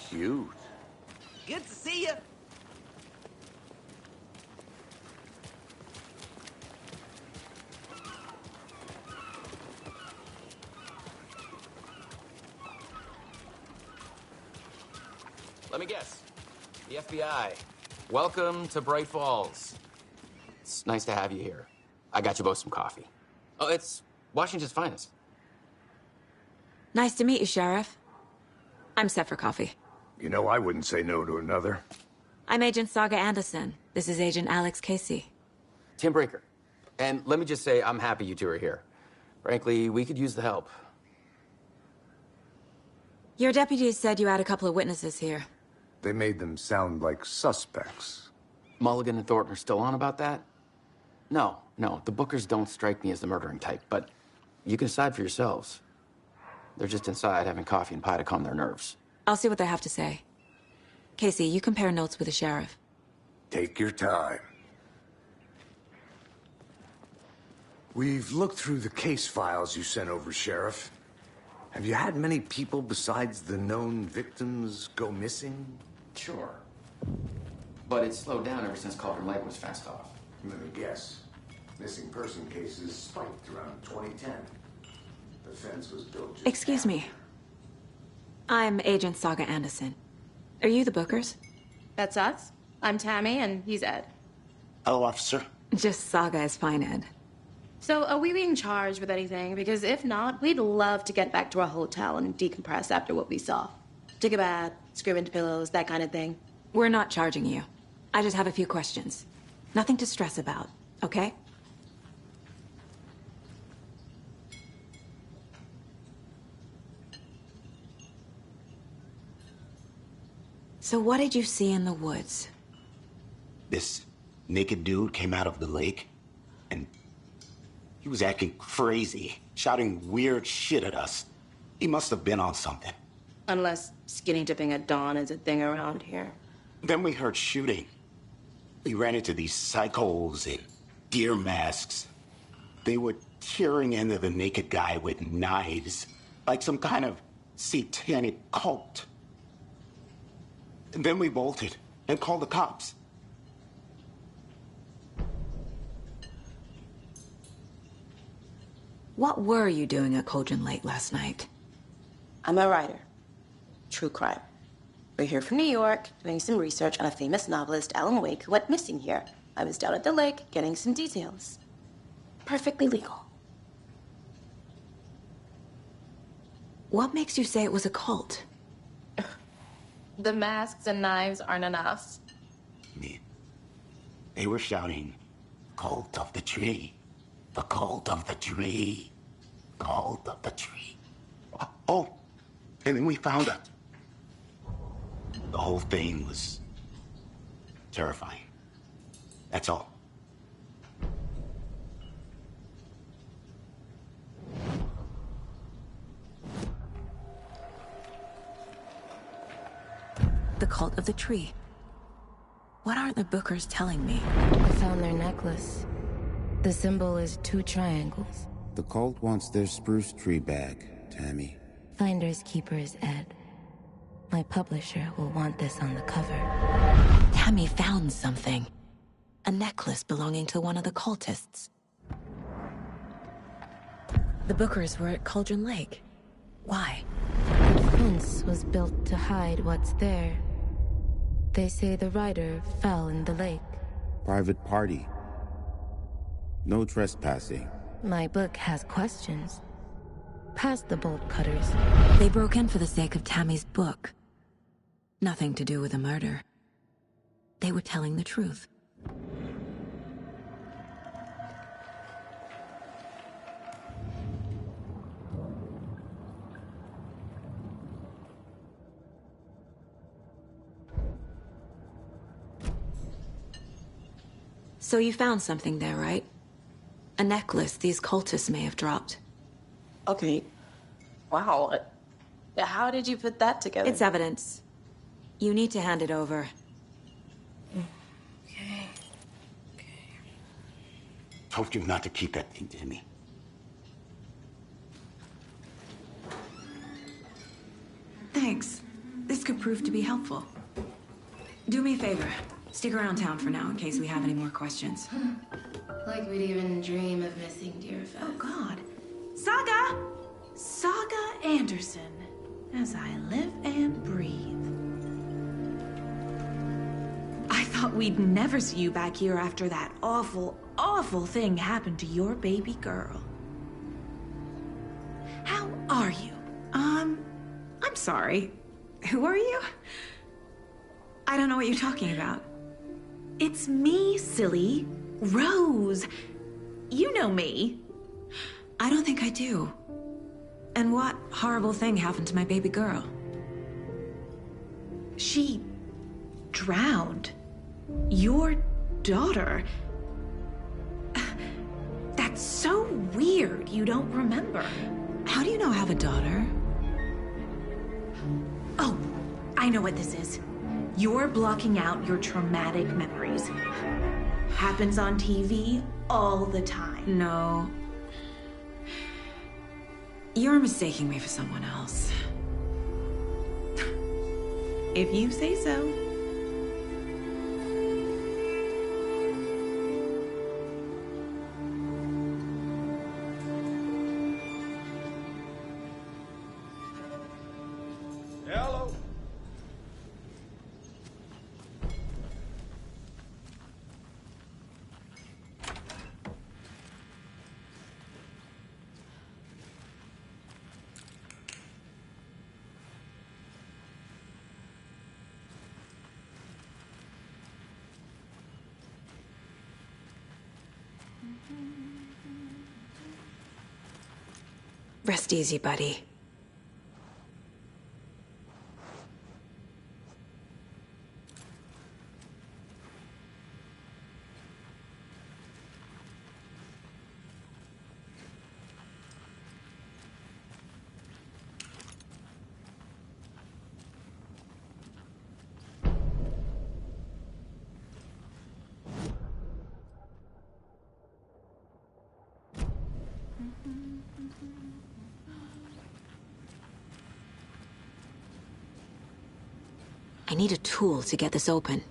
Cute. Good to see you. Let me guess. The FBI. Welcome to Bright Falls. It's nice to have you here. I got you both some coffee. Oh, it's Washington's finest. Nice to meet you, Sheriff. I'm set for coffee. You know, I wouldn't say no to another. I'm Agent Saga Anderson. This is Agent Alex Casey. Tim Breaker. And let me just say, I'm happy you two are here. Frankly, we could use the help. Your deputies said you had a couple of witnesses here. They made them sound like suspects. Mulligan and Thornton are still on about that? No, the Bookers don't strike me as the murdering type, but you can decide for yourselves. They're just inside having coffee and pie to calm their nerves. I'll see what they have to say. Casey, you compare notes with the sheriff. Take your time. We've looked through the case files you sent over, Sheriff. Have you had many people besides the known victims go missing? Sure. But it's slowed down ever since Cauldron Lake was fenced off. Let me guess. Missing person cases spiked around 2010. The fence was built just Excuse me. I'm Agent Saga Anderson. Are you the Bookers? That's us. I'm Tammy, and he's Ed. Hello, officer. Just Saga is fine, Ed. So, are we being charged with anything? Because if not, we'd love to get back to our hotel and decompress after what we saw. Take a bath, scream into pillows, that kind of thing. We're not charging you. I just have a few questions. Nothing to stress about, okay? So what did you see in the woods? This naked dude came out of the lake, and he was acting crazy, shouting weird shit at us. He must have been on something. Unless skinny dipping at dawn is a thing around here. Then we heard shooting. We ran into these psychos in deer masks. They were tearing into the naked guy with knives, like some kind of satanic cult. And then we bolted and called the cops. What were you doing at Cauldron Lake last night? I'm a writer. True crime. We're here from New York, doing some research on a famous novelist, Alan Wake, who went missing here. I was down at the lake, getting some details. Perfectly legal. What makes you say it was a cult? The masks and knives aren't enough. They were shouting, "Cult of the tree. The cult of the tree. Cult of the tree." Oh, and then we found out. The whole thing was terrifying. That's all. The cult of the tree. What aren't the Bookers telling me? I found their necklace. The symbol is 2 triangles. The cult wants their spruce tree back, Tammy. Finders keepers, Ed. My publisher will want this on the cover. Tammy found something. A necklace belonging to one of the cultists. The Bookers were at Cauldron Lake. Why? The fence was built to hide what's there. They say the rider fell in the lake. Private party. No trespassing. My book has questions. Past the bolt cutters. They broke in for the sake of Tammy's book. Nothing to do with a murder. They were telling the truth. So you found something there, right? A necklace these cultists may have dropped. Okay. Wow. How did you put that together? It's evidence. You need to hand it over. Okay. Told you not to keep that thing to me. Thanks. This could prove to be helpful. Do me a favor. Stick around town for now in case we have any more questions. Like we'd even dream of missing dear Fez. Oh, God. Saga! Saga Anderson. As I live and breathe. I thought we'd never see you back here after that awful, awful thing happened to your baby girl. How are you? I'm sorry. Who are you? I don't know what you're talking about. It's me, silly. Rose. You know me. I don't think I do. And what horrible thing happened to my baby girl? She drowned. Your daughter. That's so weird you don't remember. How do you know I have a daughter? Oh, I know what this is. You're blocking out your traumatic memories. Happens on TV all the time. No, You're mistaking me for someone else. If you say so. Hello. Rest easy, buddy. I need a tool to get this open.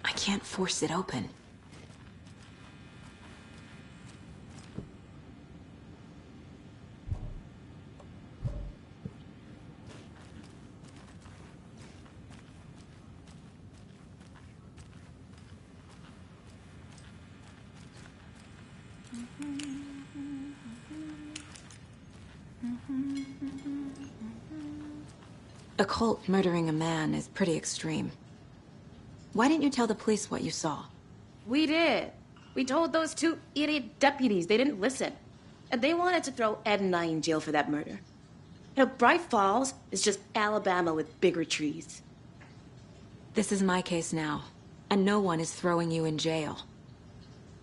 I can't force it open. A cult murdering a man is pretty extreme. Why didn't you tell the police what you saw? We did. We told those two idiot deputies. They didn't listen. And they wanted to throw Ed and I in jail for that murder. You know, Bright Falls is just Alabama with bigger trees. This is my case now, and no one is throwing you in jail.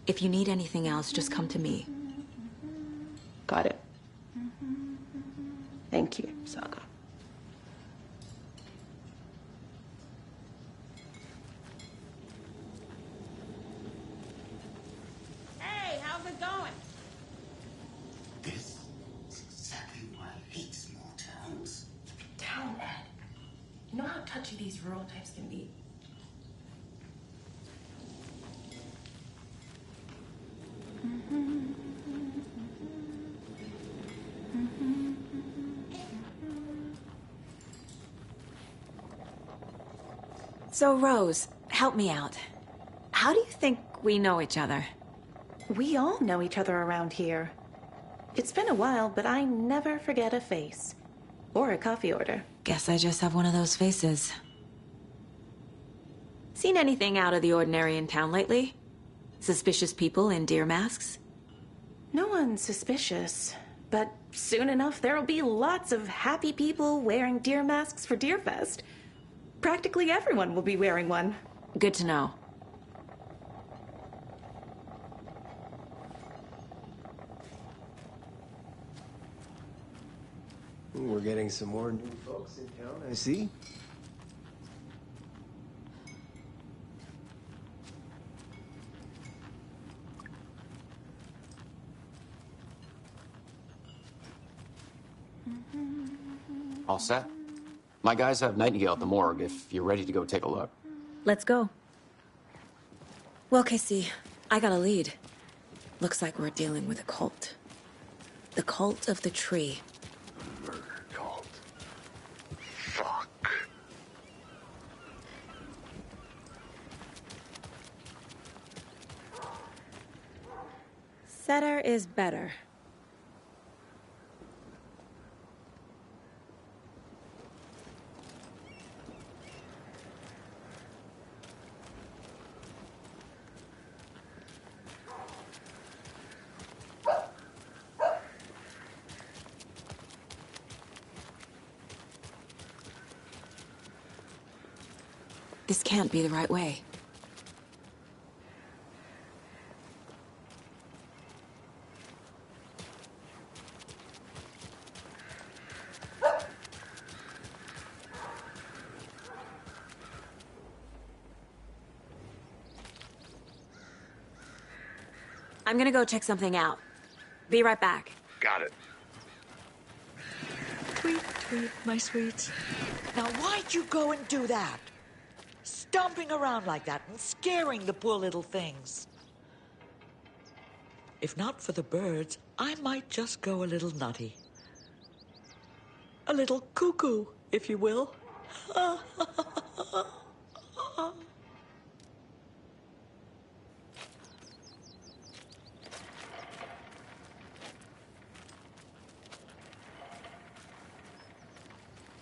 If you need anything else, just come to me. Got it. Thank you, Saga. Hey, how's it going? This is exactly why I hate small towns. Town, Ed. You know how touchy these rural types can be. So, Rose, help me out. How do you think we know each other? We all know each other around here. It's been a while, but I never forget a face. Or a coffee order. Guess I just have one of those faces. Seen anything out of the ordinary in town lately? Suspicious people in deer masks? No one's suspicious. But soon enough, there'll be lots of happy people wearing deer masks for Deerfest. Practically everyone will be wearing one. Good to know. We're getting some more new folks in town, I see. All set? My guys have Nightingale at the morgue if you're ready to go take a look. Let's go. Well, Casey, I got a lead. Looks like we're dealing with a cult. The cult of the tree. Murder cult. Fuck. Setter is better. This can't be the right way. I'm gonna go check something out. Be right back. Got it. Tweet, tweet, my sweets. Now why'd you go and do that? Stomping around like that and scaring the poor little things. If not for the birds, I might just go a little nutty. A little cuckoo, if you will.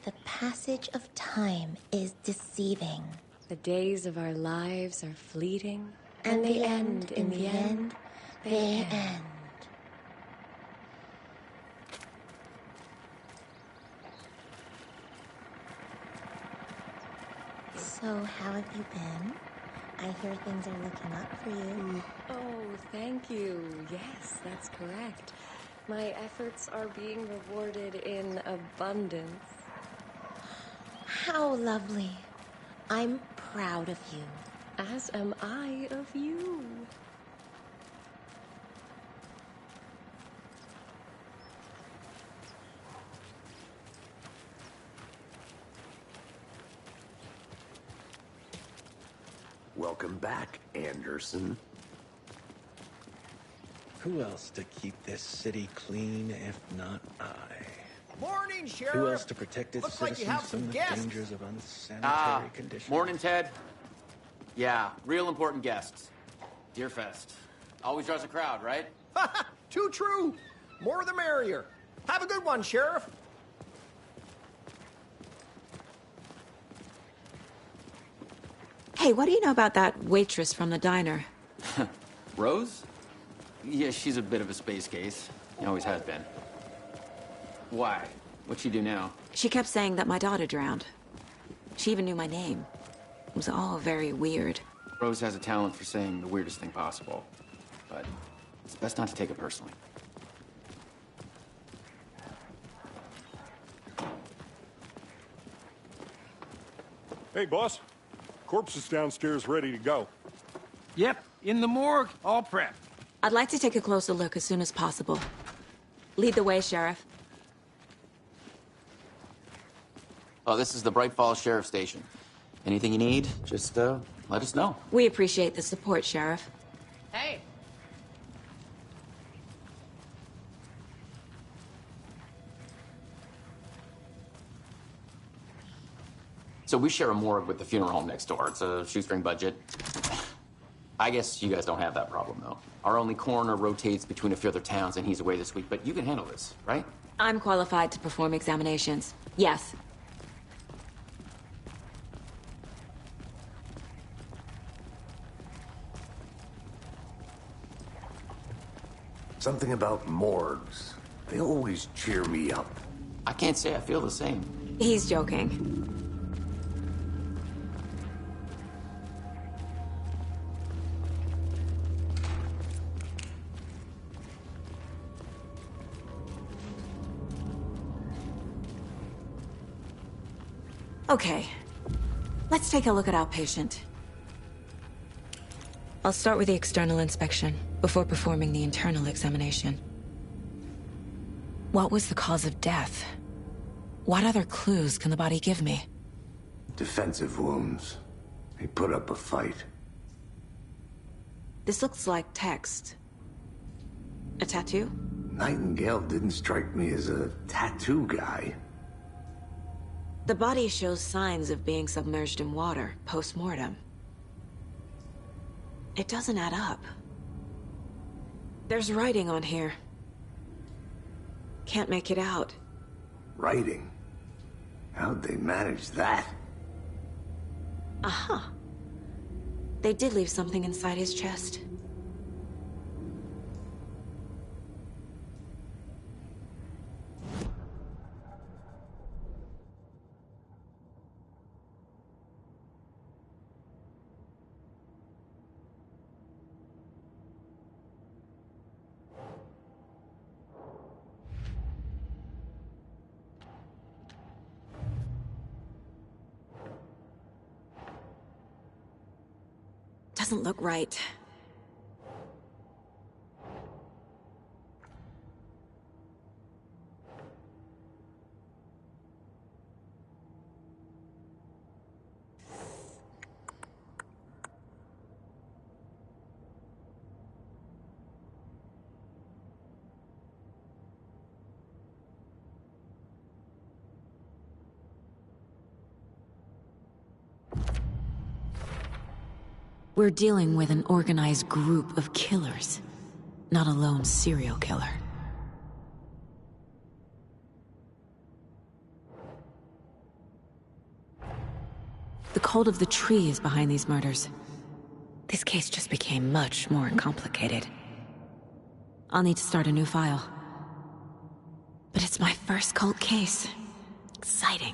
The passage of time is deceiving. The days of our lives are fleeting. And they end, in the end, they end. So, how have you been? I hear things are looking up for you. Oh, thank you. Yes, that's correct. My efforts are being rewarded in abundance. How lovely. I'm proud of you. As am I of you. Welcome back, Anderson. Who else to keep this city clean if not I? Morning, Sheriff. Who else to protect its Looks like you citizens have some from the guests. dangers of unsanitary conditions? Morning, Ted. Yeah, real important guests. Deerfest. Always draws a crowd, right? Too true. More the merrier. Have a good one, Sheriff. Hey, what do you know about that waitress from the diner? Rose? Yeah, she's a bit of a space case. She always has been. Why? What'd she do now? She kept saying that my daughter drowned. She even knew my name. It was all very weird. Rose has a talent for saying the weirdest thing possible. But it's best not to take it personally. Hey, boss. Corpse is downstairs ready to go. Yep, in the morgue, all prepped. I'd like to take a closer look as soon as possible. Lead the way, Sheriff. Oh, this is the Bright Falls Sheriff Station. Anything you need, just let us know. We appreciate the support, Sheriff. Hey. So we share a morgue with the funeral home next door. It's a shoestring budget. I guess you guys don't have that problem, though. Our only coroner rotates between a few other towns, and he's away this week, but you can handle this, right? I'm qualified to perform examinations. Yes. Something about morgues. They always cheer me up. I can't say I feel the same. He's joking. Okay, let's take a look at our patient. I'll start with the external inspection before performing the internal examination. What was the cause of death? What other clues can the body give me? Defensive wounds. He put up a fight. This looks like text. A tattoo? Nightingale didn't strike me as a tattoo guy. The body shows signs of being submerged in water, post-mortem. It doesn't add up. There's writing on here. Can't make it out. Writing? How'd they manage that? Aha. They did leave something inside his chest. doesn't look right. We're dealing with an organized group of killers, not a lone serial killer. The cult of the tree is behind these murders. This case just became much more complicated. I'll need to start a new file. But it's my first cult case. Exciting.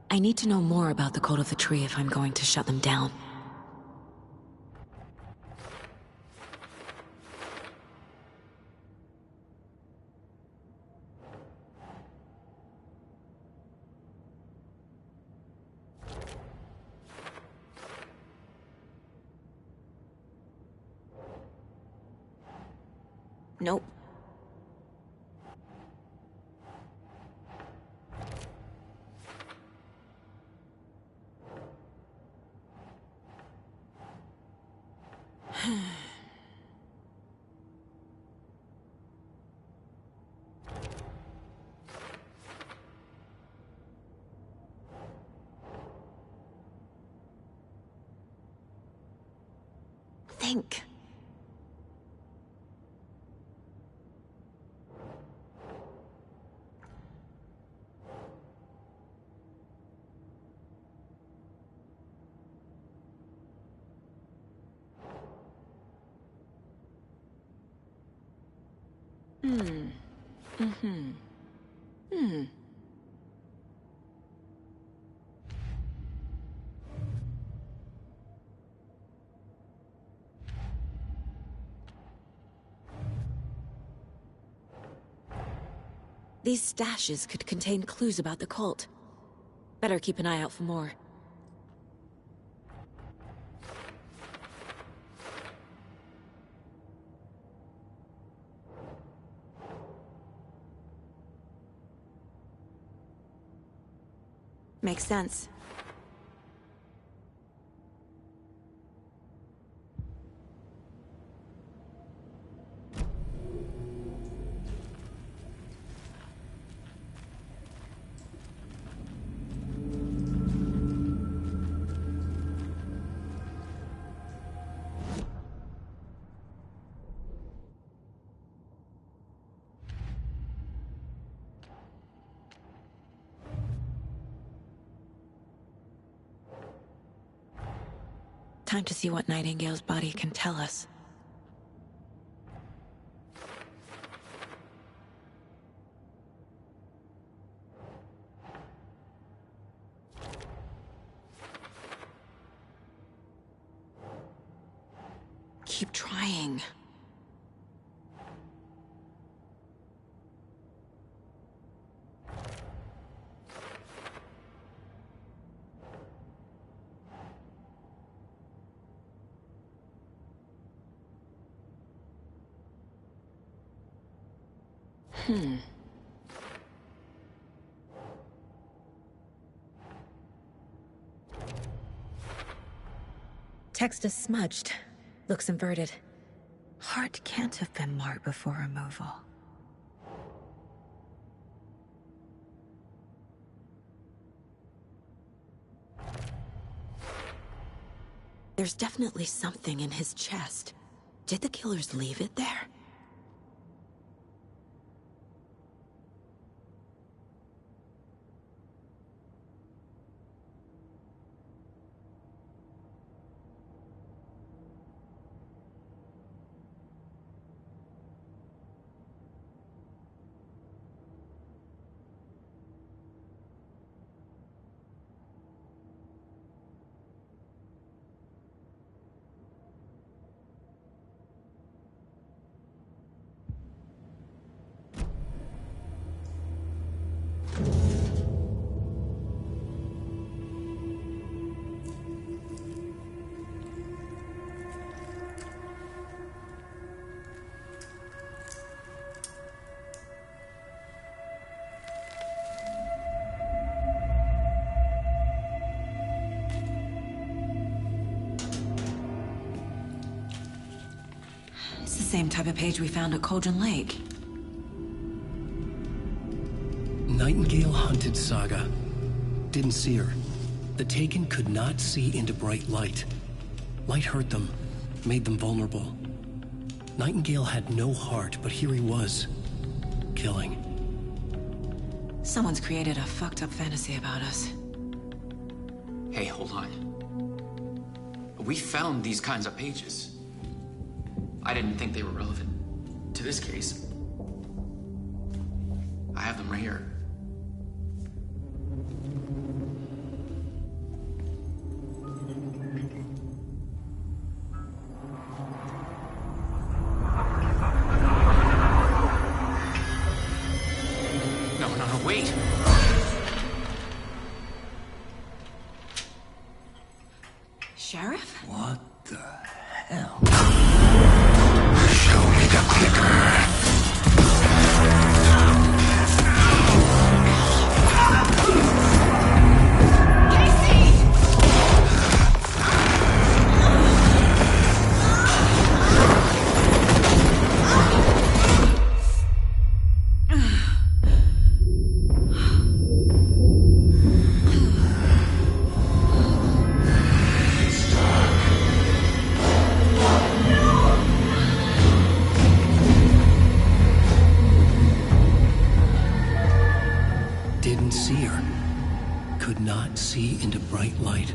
I need to know more about the cult of the tree if I'm going to shut them down. Nope. Think. These stashes could contain clues about the cult. Better keep an eye out for more. Makes sense. Time to see what Nightingale's body can tell us. Keep trying. Text is smudged. Looks inverted. Heart can't have been marked before removal. There's definitely something in his chest. Did the killers leave it there? It's the same type of page we found at Cauldron Lake. Nightingale hunted Saga. Didn't see her. The Taken could not see into bright light. Light hurt them, made them vulnerable. Nightingale had no heart, but here he was, killing. Someone's created a fucked up fantasy about us. Hey, hold on. We found these kinds of pages. I didn't think they were relevant to this case. I have them right here. No, wait! Sheriff? What the hell? Show me the clicker. Didn't see her. Could not see into bright light.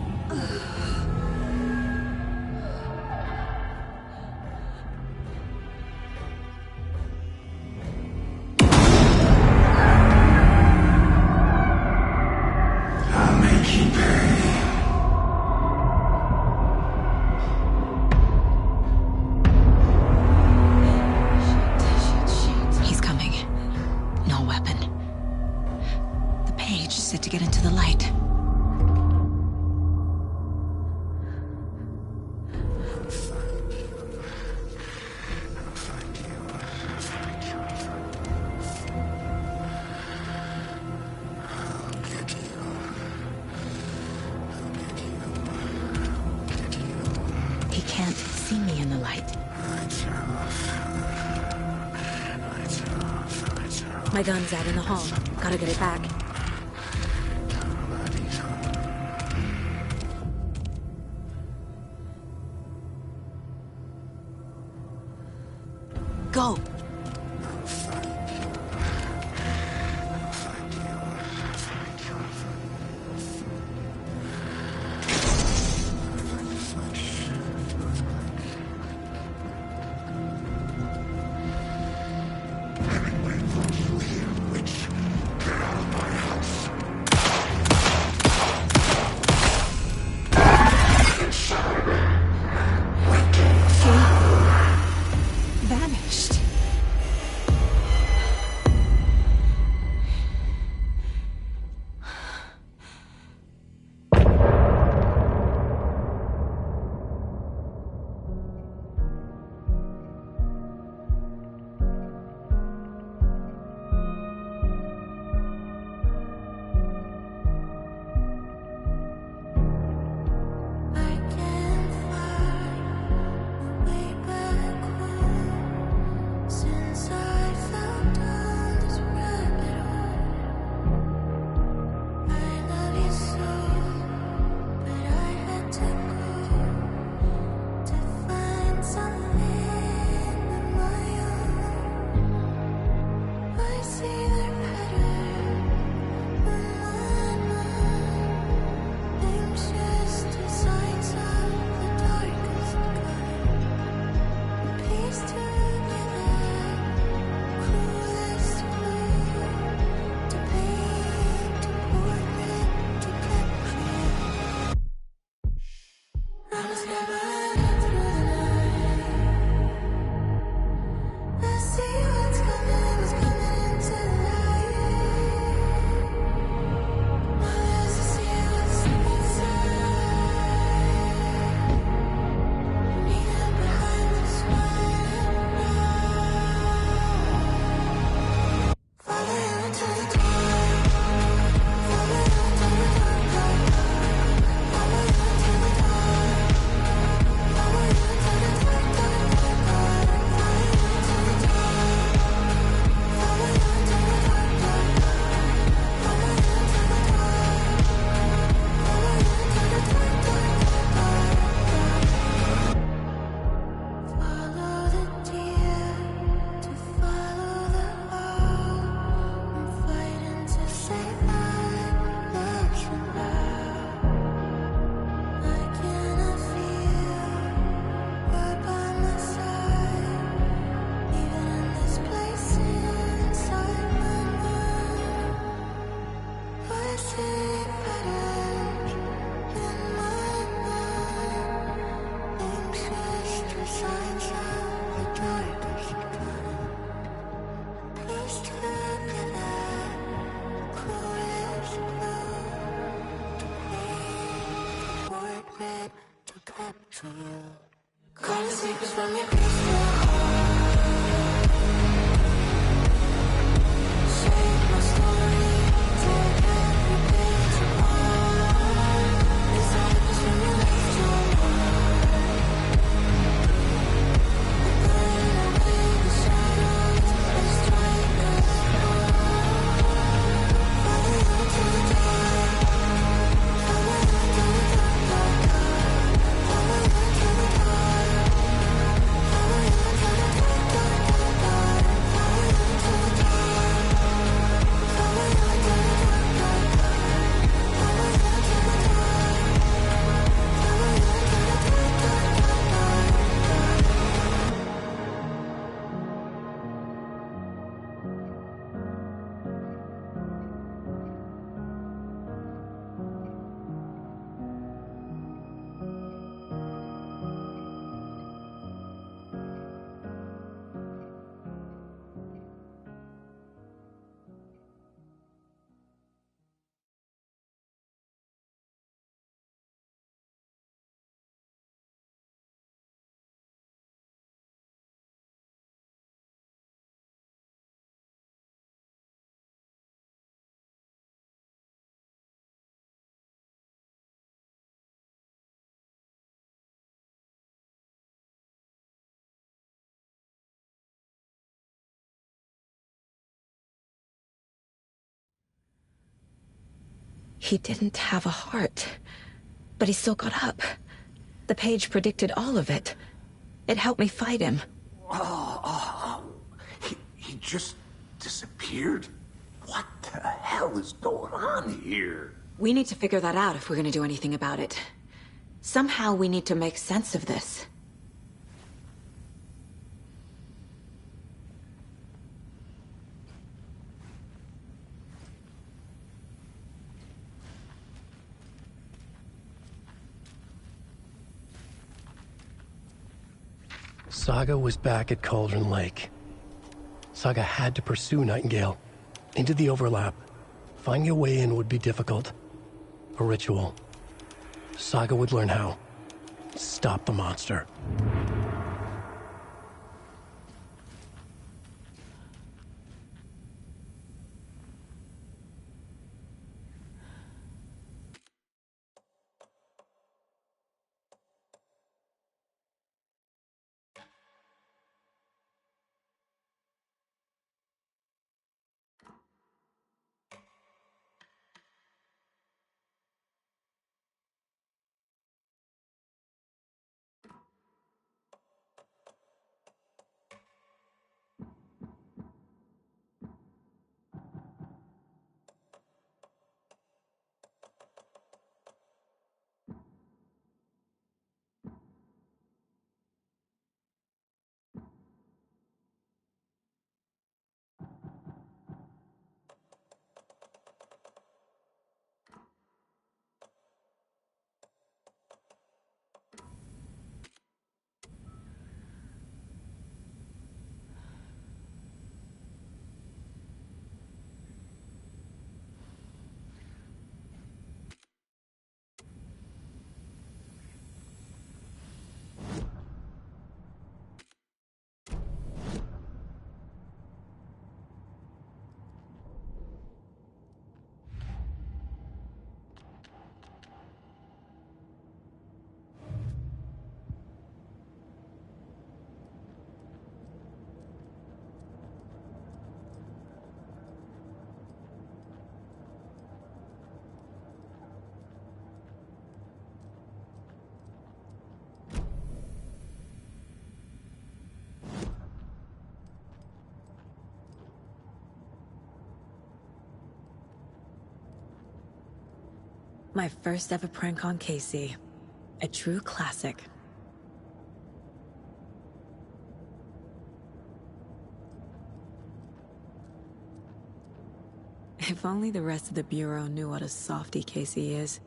I'll make you pay. He's coming. No weapon. The page said to get into the light. He can't see me in the light. My gun's out in the hall. Gotta get it back. Go! Vanished. secrets from your crystal heart. Shape my story, take every page apart. Disciples from your crystal heart. We're burning away the shadows, let's strike a spark. Follow you to the dark. Follow you to the dark, dark, dark. Follow you to the dark. Follow you to the dark, dark, dark, dark. Follow you to the dark. Follow you to the dark, dark, dark. Follow you to the dark. Follow you to the dark, dark, He didn't have a heart, but he still got up. The page predicted all of it. It helped me fight him. He just disappeared? What the hell is going on here? We need to figure that out if we're gonna do anything about it. Somehow we need to make sense of this. Saga was back at Cauldron Lake. Saga had to pursue Nightingale. Into the overlap. Finding a way in would be difficult. A ritual. Saga would learn how. Stop the monster. My first ever prank on Casey. A true classic. If only the rest of the Bureau knew what a softy Casey is.